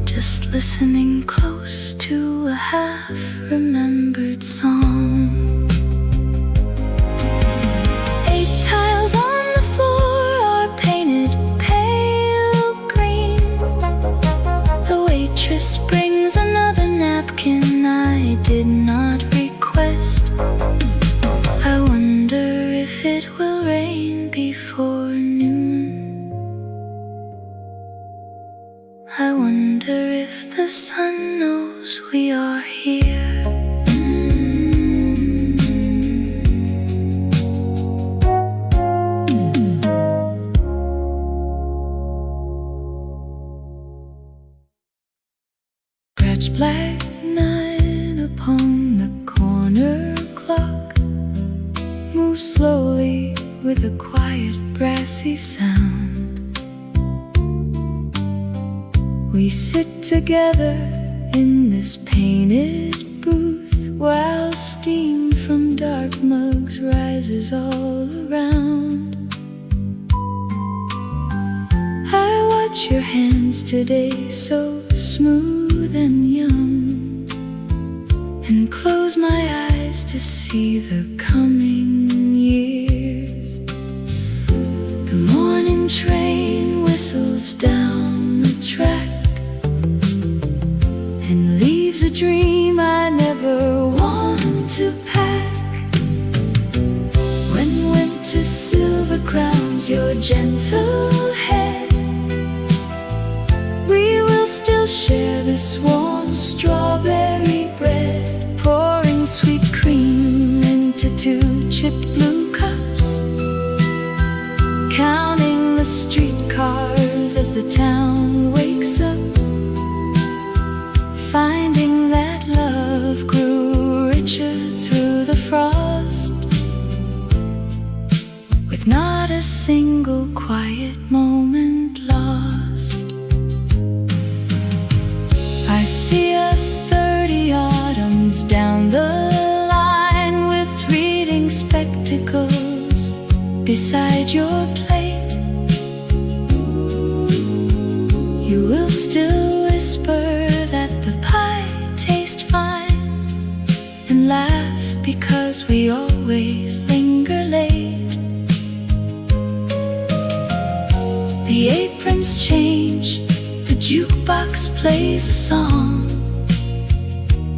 just listening close to a half-remembered song. 8 tiles on the floor are painted pale green. The waitress brings another napkin I did not request. I wonder if it will rain before noon. I wonder if the sun knows we are here. Scratch black 9 upon the corner clock, move slowly with a quiet brassy sound. We sit together in this painted booth while steam from dark mugs rises all around. I watch your hands today, so smooth and young, and close my eyes to see the coming years. The morning train whistles down the track and leaves a dream I never want to pack. When winter silver crowns your gentle head, we will still share this warm strawberry bread, pouring sweet cream into 2 chipped blue cups, counting the streetcars as the town wakes up, finding that love grew richer through the frost, with not a single quiet moment lost. I see us 30 autumns down the line with reading spectacles beside your plate. You will still whisper that the pie tastes fine, and laugh because we always linger late. The aprons change, the jukebox plays a song,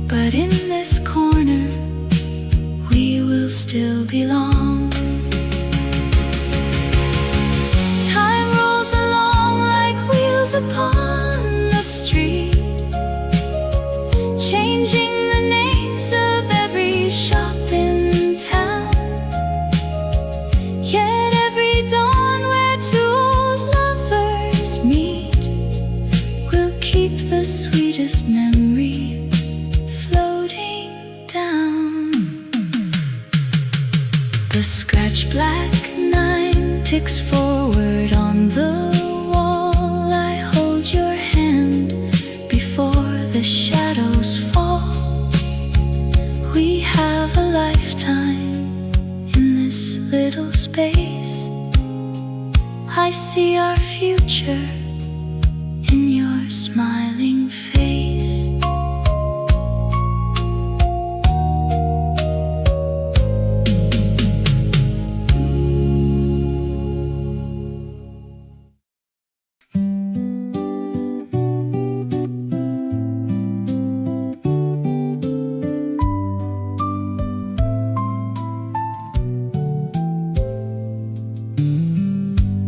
but in this corner we will still belong. Time rolls along like wheels upon the street, changing the names of every shop in town. Yet every dawn where two old lovers meet will keep the sweetest memory floating down. The scratch black 9 ticks forward on the wall. I hold your hand before the shadows fall. We have a lifetime in this little space. I see our future in your smiling face.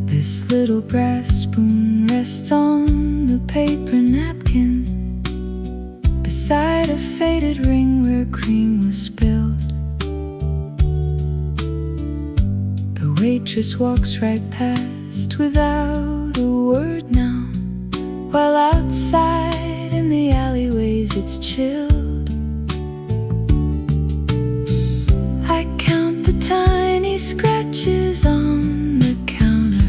This little brass spoon rests on the paper napkin beside a faded ring where cream was spilled. The waitress walks right past without a word now, while outside in the alleyways it's chilled. I count the tiny scratches on the counter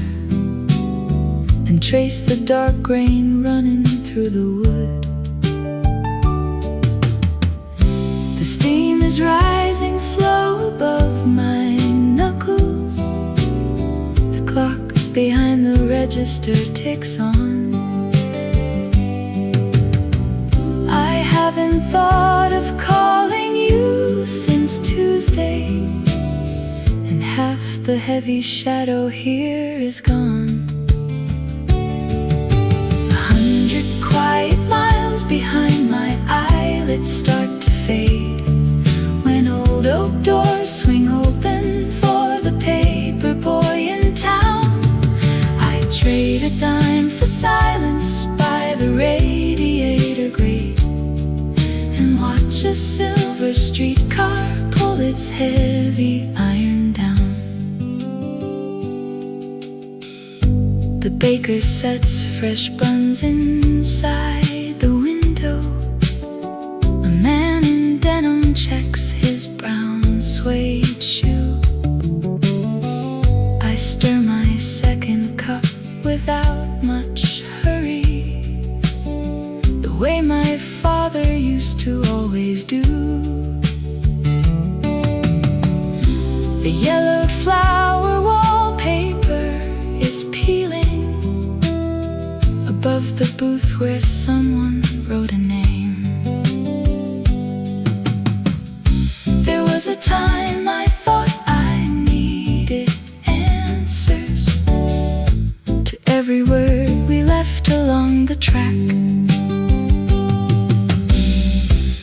and trace the dark rain running through the wood. The steam is rising slow above my knuckles. The clock behind the register ticks on. I haven't thought of calling you since Tuesday, and half the heavy shadow here is gone. 100 quiet miles behind my eyelids start to fade when old oak doors swing open for the paper boy in town. I trade a dime for silence by the Radiator grate and watch a silver streetcar pull its heavy iron down. The baker sets fresh buns inside the window. A man in denim checks his brown suede shoe. I stir my second cup without much hurry, the way my father used to always do. The yellowed flower wallpaper is peeling above the booth where someone wrote a name. There was a time I thought I needed answers to every word we left along the track.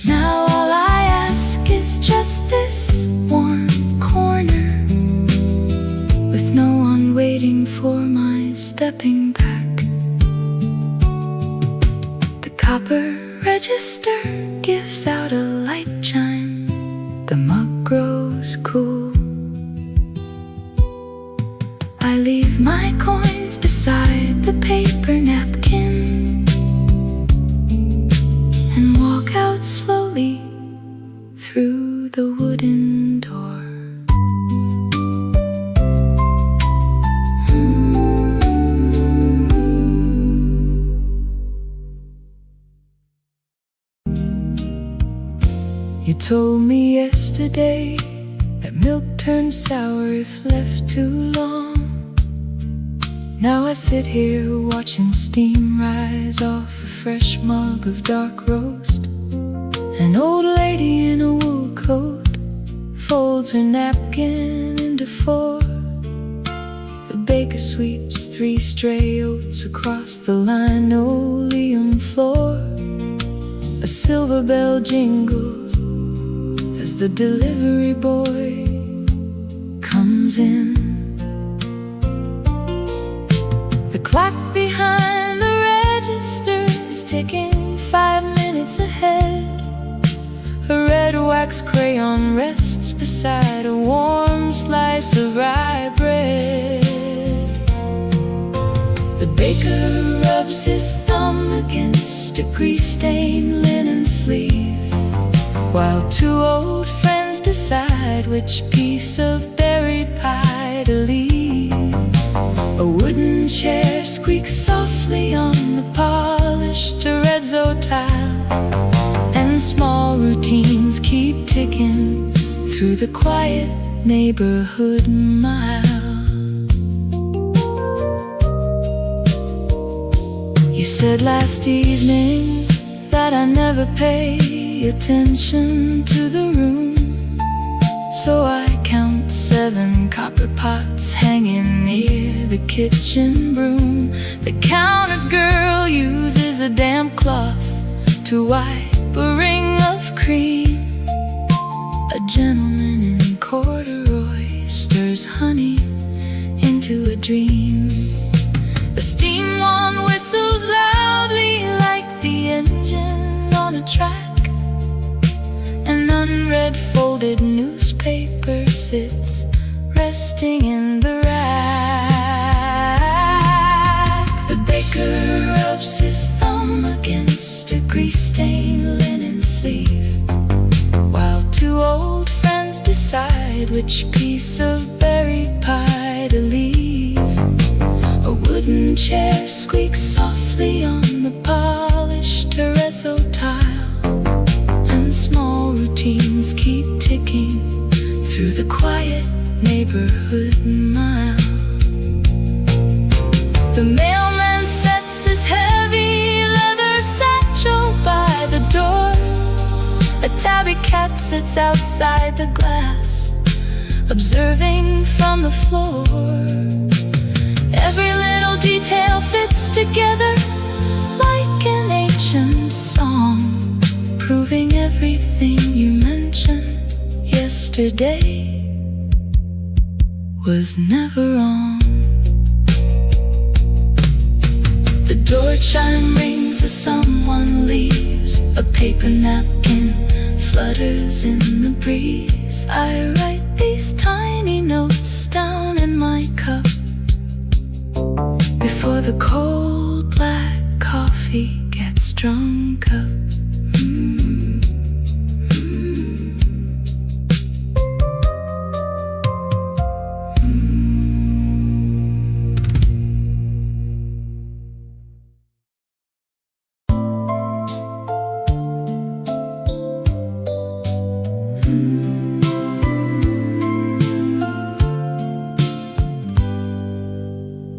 Now all I ask is just this warm corner, with no one waiting for my stepping back. The copper register gives out a light chime. The mug grows cool. I leave my coin friends beside the paper napkin and walk out slowly through the wooden door. You told me yesterday that milk turns sour if left too long. Now I sit here watching steam rise off a fresh mug of dark roast. An old lady in a wool coat folds her napkin into four. The baker sweeps 3 stray oats across the linoleum floor. A silver bell jingles as the delivery boy comes in. The clock behind the register is ticking 5 minutes ahead. A red wax crayon rests beside a warm slice of rye bread. The baker rubs his thumb against a grease-stained linen sleeve, while 2 old friends decide which piece of berry pie to leave. A wooden chair squeaks softly on the polished terrazzo tile, and small routines keep ticking through the quiet neighborhood mile. You said last evening that I never pay attention to the room, so I count 7 copper pots hanging near the kitchen broom. The counter girl uses a damp cloth to wipe a ring of cream. A gentleman in corduroy stirs honey into a dream. The steam wand whistles loudly like the engine on a track. An unread folded newspaper sits resting in the rack. The baker rubs his thumb against a grease-stained linen sleeve, while 2 old friends decide which piece of berry pie to leave. A wooden chair squeaks softly on the polished terrazzo tile, and small routines keep ticking through the quiet neighborhood mile. The mailman sets his heavy leather satchel by the door. A tabby cat sits outside the glass, observing from the floor. Every little detail fits together like an ancient song, proving everything you mentioned yesterday was never wrong. The door chime rings as someone leaves. A paper napkin flutters in the breeze. I write these tiny notes down in my cup before the cold black coffee gets drunk up.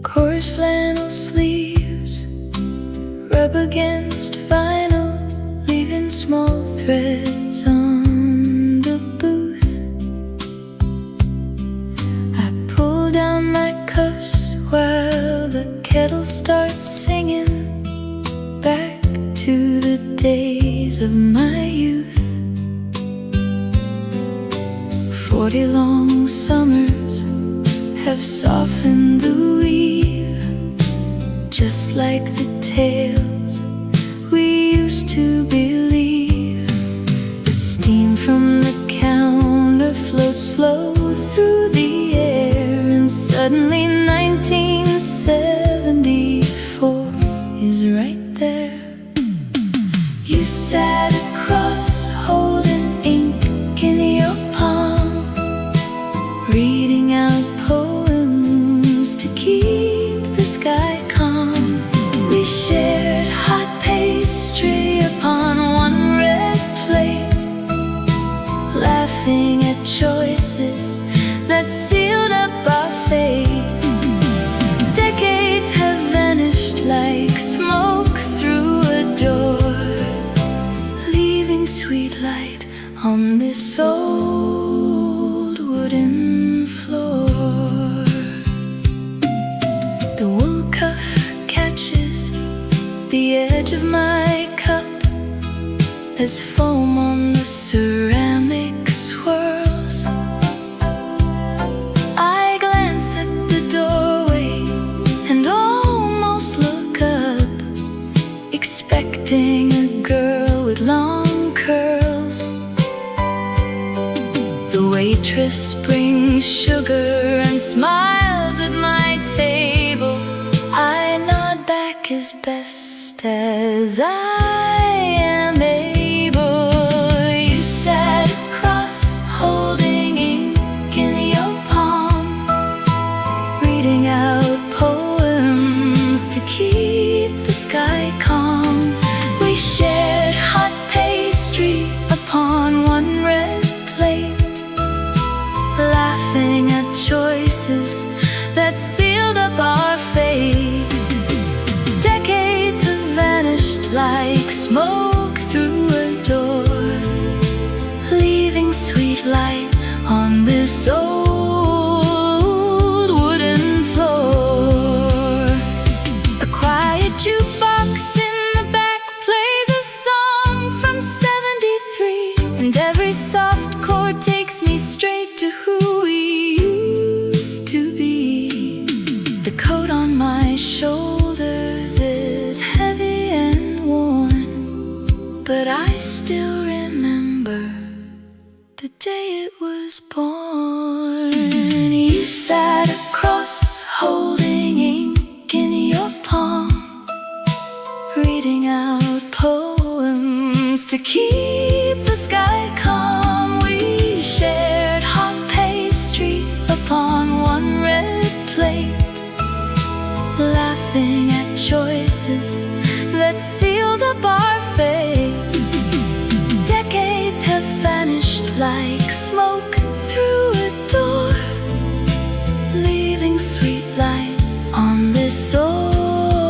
Coarse flannel sleeves rub against vinyl, leaving small threads on the booth. I pull down my cuffs while the kettle starts singing back to the days of my youth. 40 long summers have softened the weave, just like the tales we used to believe. The steam from the counter floats slow through the air, and suddenly 1970 sat across holding ink in your palm, reading out poems to keep the sky calm. We shared hot pastry upon one red plate, laughing at choices that sealed up our fate. Decades have vanished like smoke through a door, leaving sweet light on this old wooden floor. The wool cuff catches the edge of my cup as foam on the ceramic swirls. I glance at the doorway and almost look up, expecting a girl with long curls. The waitress brings sugar and smiles at my table. I nod back as best as I am able. You sat across holding ink in your palm, reading out poems to keep the sky calm. We shared hot pastry upon one red plate, laughing at choices that sealed up our fate. Decades have vanished like smoke through a door, leaving sweet light on this old wooden floor. A quiet jukebox in the back plays a song from '73, and every soft chord takes me straight to who we used to be. The coat on my shoulders is heavy and worn, but I still remember the day it was born. You sat across holding ink in your palm, reading out poems to keep the sky calm. We shared hot pastry upon one red plate, laughing at choices that sealed up our fate. Decades have vanished like smoke through a door, leaving sweet light on this old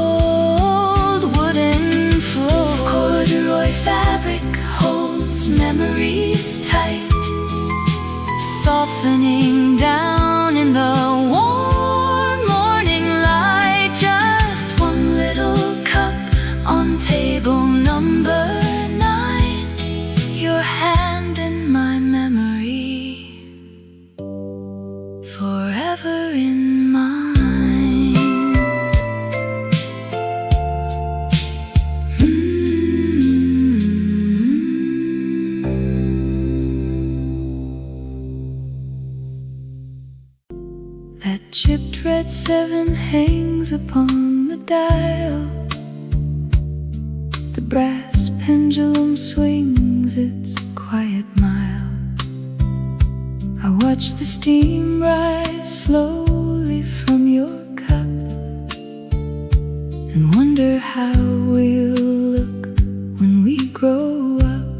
wooden floor. Corduroy fabric holds memories tight, softening down in the warm morning light. Just one little cup on table number 9, your hand in my memory, forever in mine. That chipped red 7 hangs upon the dial. The brass pendulum swings its quiet mile. I watch the steam rise slowly from your cup and wonder how we'll look when we grow up.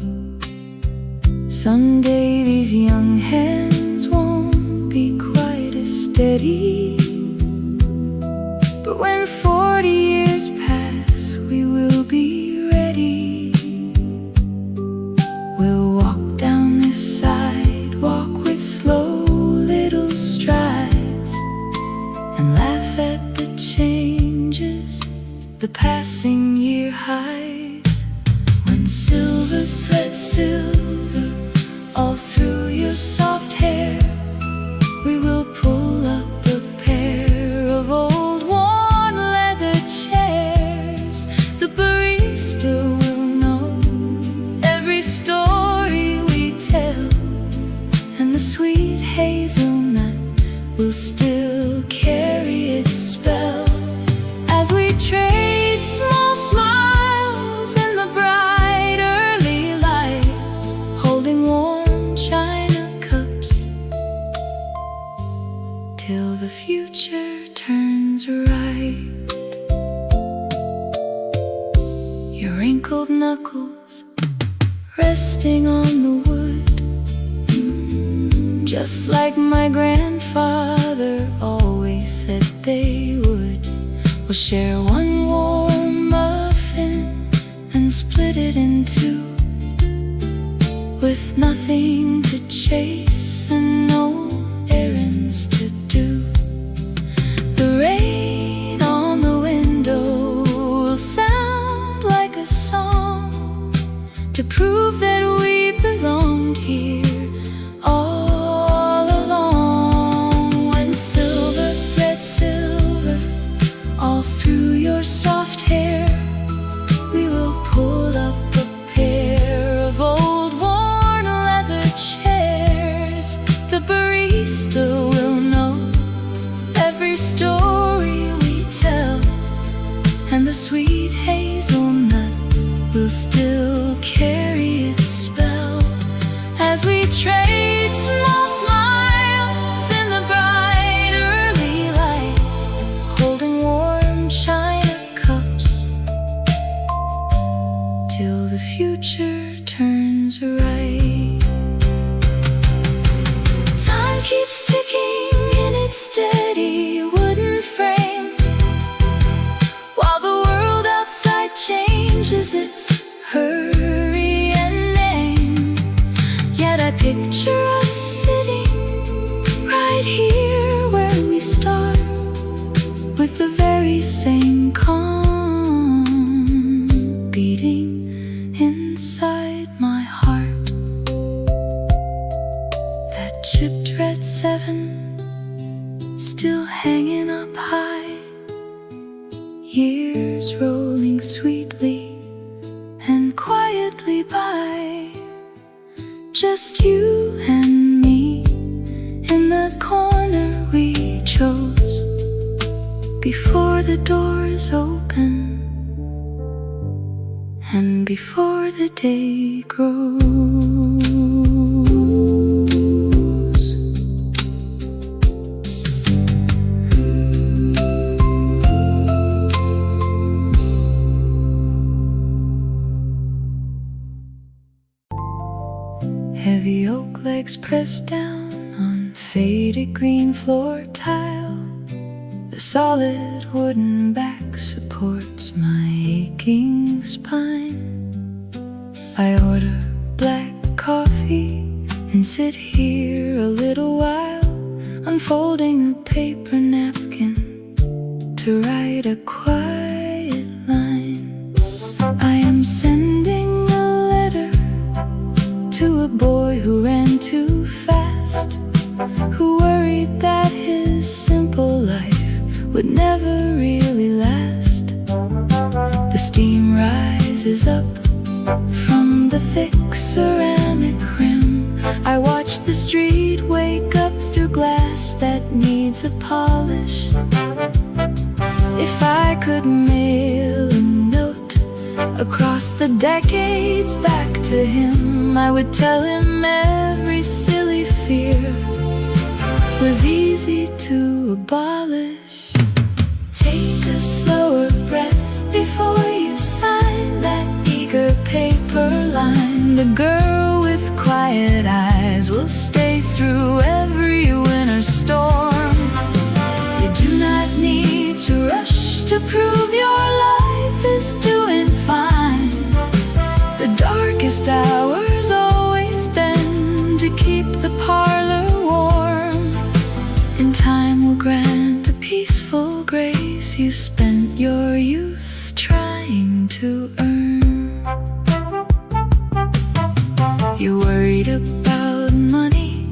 Someday these young hands won't be quite as steady, but when 40 years pass, we will be ready. We'll walk down this sidewalk with slow little strides and laugh at the changes the passing year hides. When silver threads silver all through your soft hair, we will pull up a pair of old worn leather chairs. The barista will know every story we tell, and the sweet hazelnut will still carry its spell as we trade small smiles in the brighter resting on the wood, just like my grandfather always said they would. We'll share one warm muffin and split it in two, with nothing to chase and no errands to do. The rain on the window will sound like a song to prove that we belonged here all along. When silver threads silver all through your soft hair, we will pull up a pair of old worn leather chairs. The barista will know every story we tell, and the sweet hazelnut will still carry its spell as we trade small smiles in the bright early light, holding warm china cups till the future turns right. Time keeps ticking in its steady wooden frame, while the world outside changes its hurry and name. Yet I picture us sitting right here where we start, with the very same calm beating inside my heart. That chipped red 7 still hanging up high, years rolling sweetly and quietly by. Just you and me in the corner we chose before the doors open and before the day grows. Heavy oak legs pressed down on faded green floor tile. The solid wooden back supports my aching spine. I order black coffee and sit here a little while, unfolding a paper napkin to write a quiet line. I am sending a letter to a boy who ran too fast, who worried that his simple life would never really last. The steam rises up from the thick ceramic rim. I watch the street wake up through glass that needs a polish. If I could mail a note across the decades back to him, I would tell him every silly fear was easy to abolish. Take a slower breath before you sign that eager paper line. The girl with quiet eyes will stay through every winter storm. You do not need to rush to prove your life is doing fine. The darkest hours always bend to keep the parlor warm, and time will grant the peaceful grace you spent your youth trying to earn. You worried about money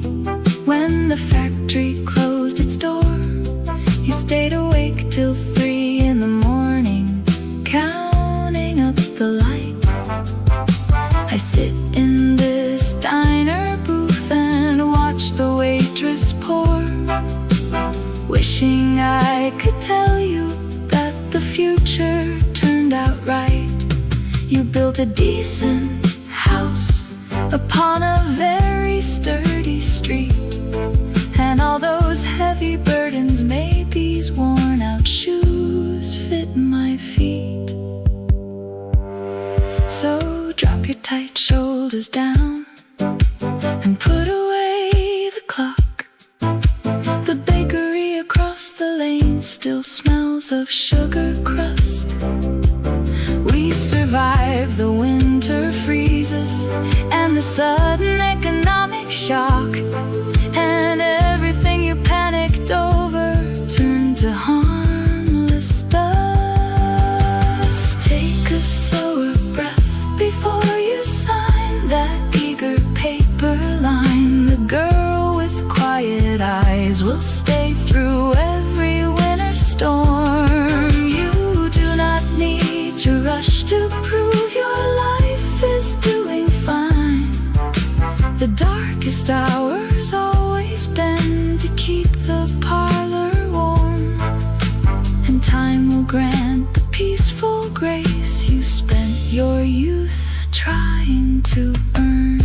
when the factory closed its door. You stayed awake till 3 in the morning, counting up the light. I sit in this diner booth and watch the waitress pour, wishing I could tell you that the future turned out right. You built a decent house upon a very sturdy street, and all those heavy burdens made these worn out shoes fit my feet. So drop your tight shoulders shoulders down and put away the clock. The bakery across the lane still smells of sugar crust. We survive the winter freezes and the sudden economic shock, and everything you panicked over turned to harmless dust. Take a slower breath before you sign that eager paper line. The girl with quiet eyes will stay through every winter storm. You do not need to rush to prove your life is doing fine. The darkest hours always bend to keep the parlor warm, and time will grant the peaceful grace you spent your youth trying to earn.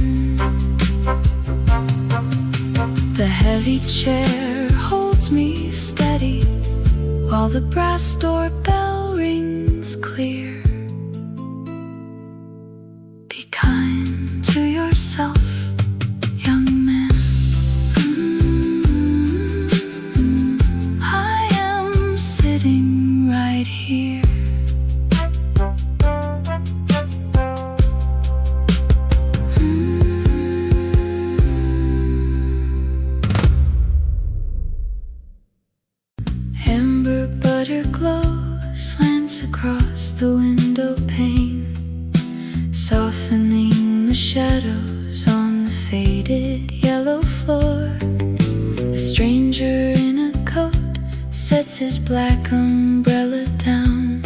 The heavy chair holds me steady while the brass doorbell rings clear. Be kind to yourself, young man. I am sitting right here. Amber butter glow slants across the window pane, softening the shadows on the faded yellow floor. A stranger in a coat sets his black umbrella down,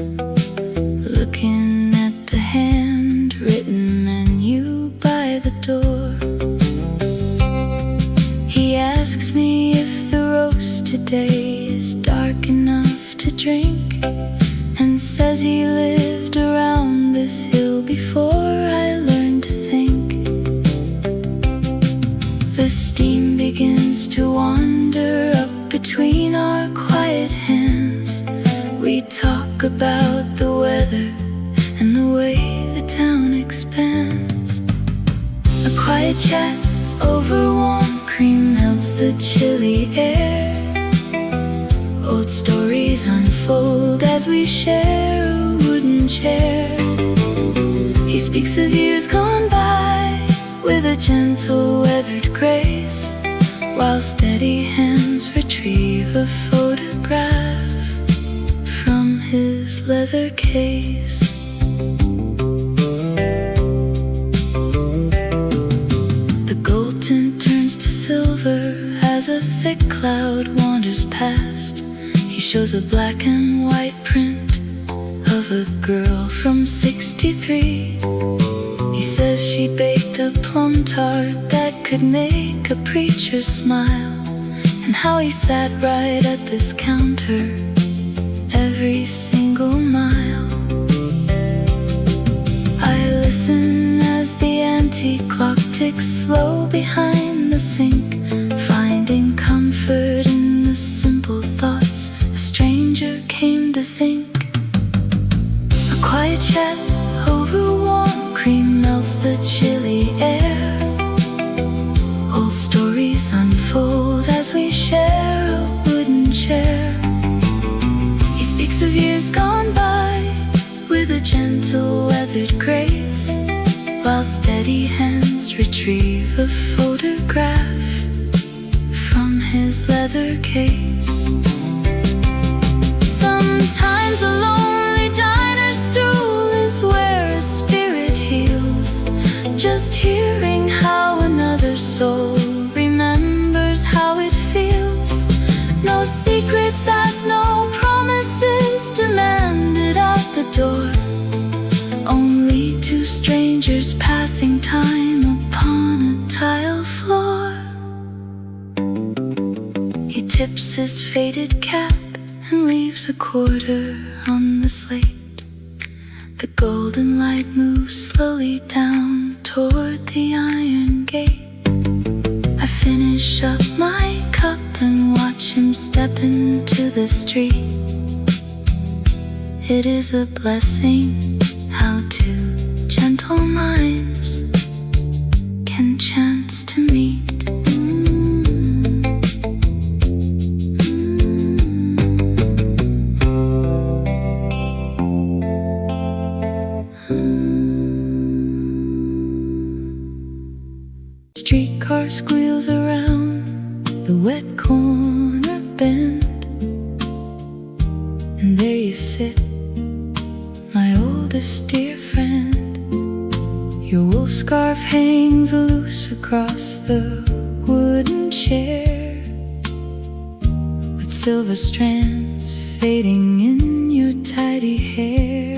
looking at the handwritten menu by the door. He asks me if the roast today is dark enough to drink, and says he lived around this hill before I learned to think. The steam begins to wander up between our quiet hands. We talk about the weather and the way the town expands. A quiet chat over warm cream melts the chilly air. Old stories unfold as we share a wooden chair. He speaks of years gone by with a gentle weathered grace, while steady hands retrieve a photograph from his leather case. The gold tint turns to silver as a thick cloud wanders past. He shows a black and white print of a girl from '63. He says she baked a plum tart that could make a preacher smile, and how he sat right at this counter every single mile. I listen as the antique clock ticks slow behind the sink, finding comfort in the simple thoughts a stranger came to think. A quiet chat over warm cream melts the chilly air. Old stories unfold as we share a wooden chair. He speaks of years gone by with a gentle weathered grace, while steady hands retrieve a photograph from his leather case. Sometimes a lonely diner stool is where a spirit heals, just hearing how another soul remembers how it feels. No secrets asked, no promises demanded out the door, only two strangers passing time upon a tile floor. He tips his faded cap and leaves a quarter on the slate. The golden light moves slowly down toward the iron gate. I finish up my cup and watch him step into the street. It is a blessing how two gentle minds and chance to meet. Streetcar squeals around the wet corner bend, and there you sit, my oldest dear friend. Your wool scarf hangs loose across the wooden chair, with silver strands fading in your tidy hair.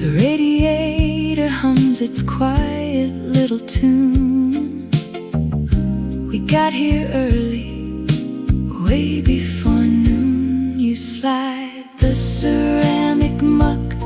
The radiator hums its quiet little tune. We got here early, way before noon. You slide the ceramic mug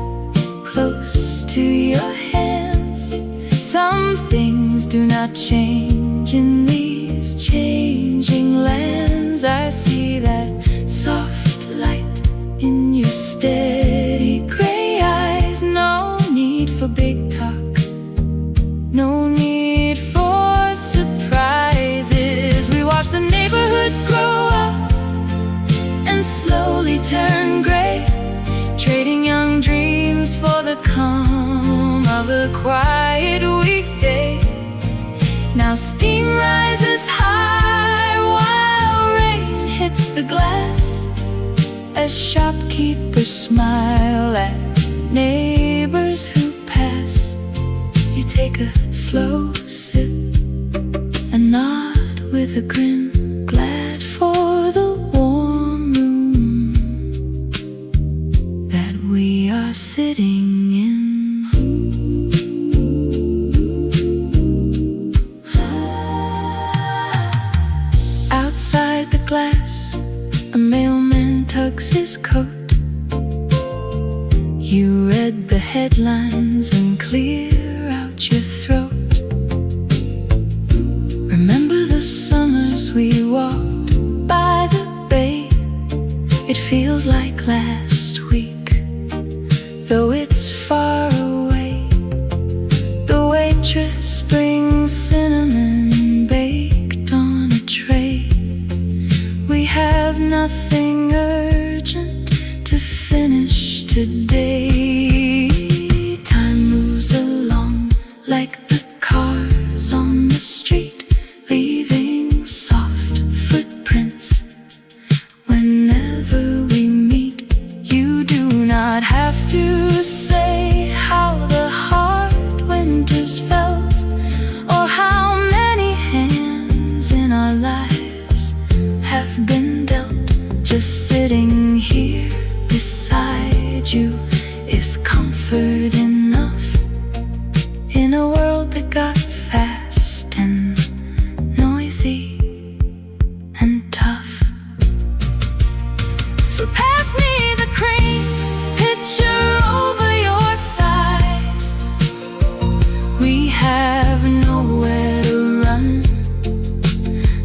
close to your hands. Some things do not change in these changing lands. I see that soft light in your steady gray eyes. No need for big talk, no need for surprises. We watch the neighborhood grow up and slowly turn gray, trading young dreams for the calm of a quiet weekday. Now steam rises high while rain hits the glass, as shopkeepers smile at neighbors who pass. You take a slow sip and nod with a grin, glad for the warm room that we are sitting in. Outside the glass, a mailman tugs his coat. You read the headlines and clear out your throat. Remember the summers we walked by the bay? It feels like last week, though it's far away. The waitress brings cinnamon baked on a tray. We have nothing urgent to finish today. Time moves along like the cars on the street, leaving soft footprints whenever we meet. You do not have to say how the hard winters felt, or how many hands in our lives have been dealt. Just sitting here beside you is comfort enough in a world that got fast and noisy and tough. So pass me the cream pitcher over your side. We have nowhere to run,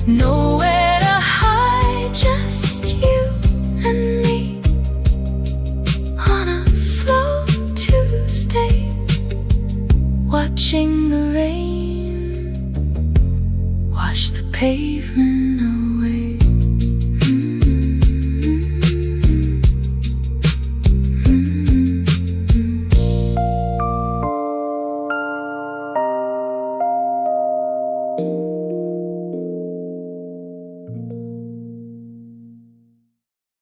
nowhere to hide, just you and me on a slow Tuesday, watching the rain wash the pavement away.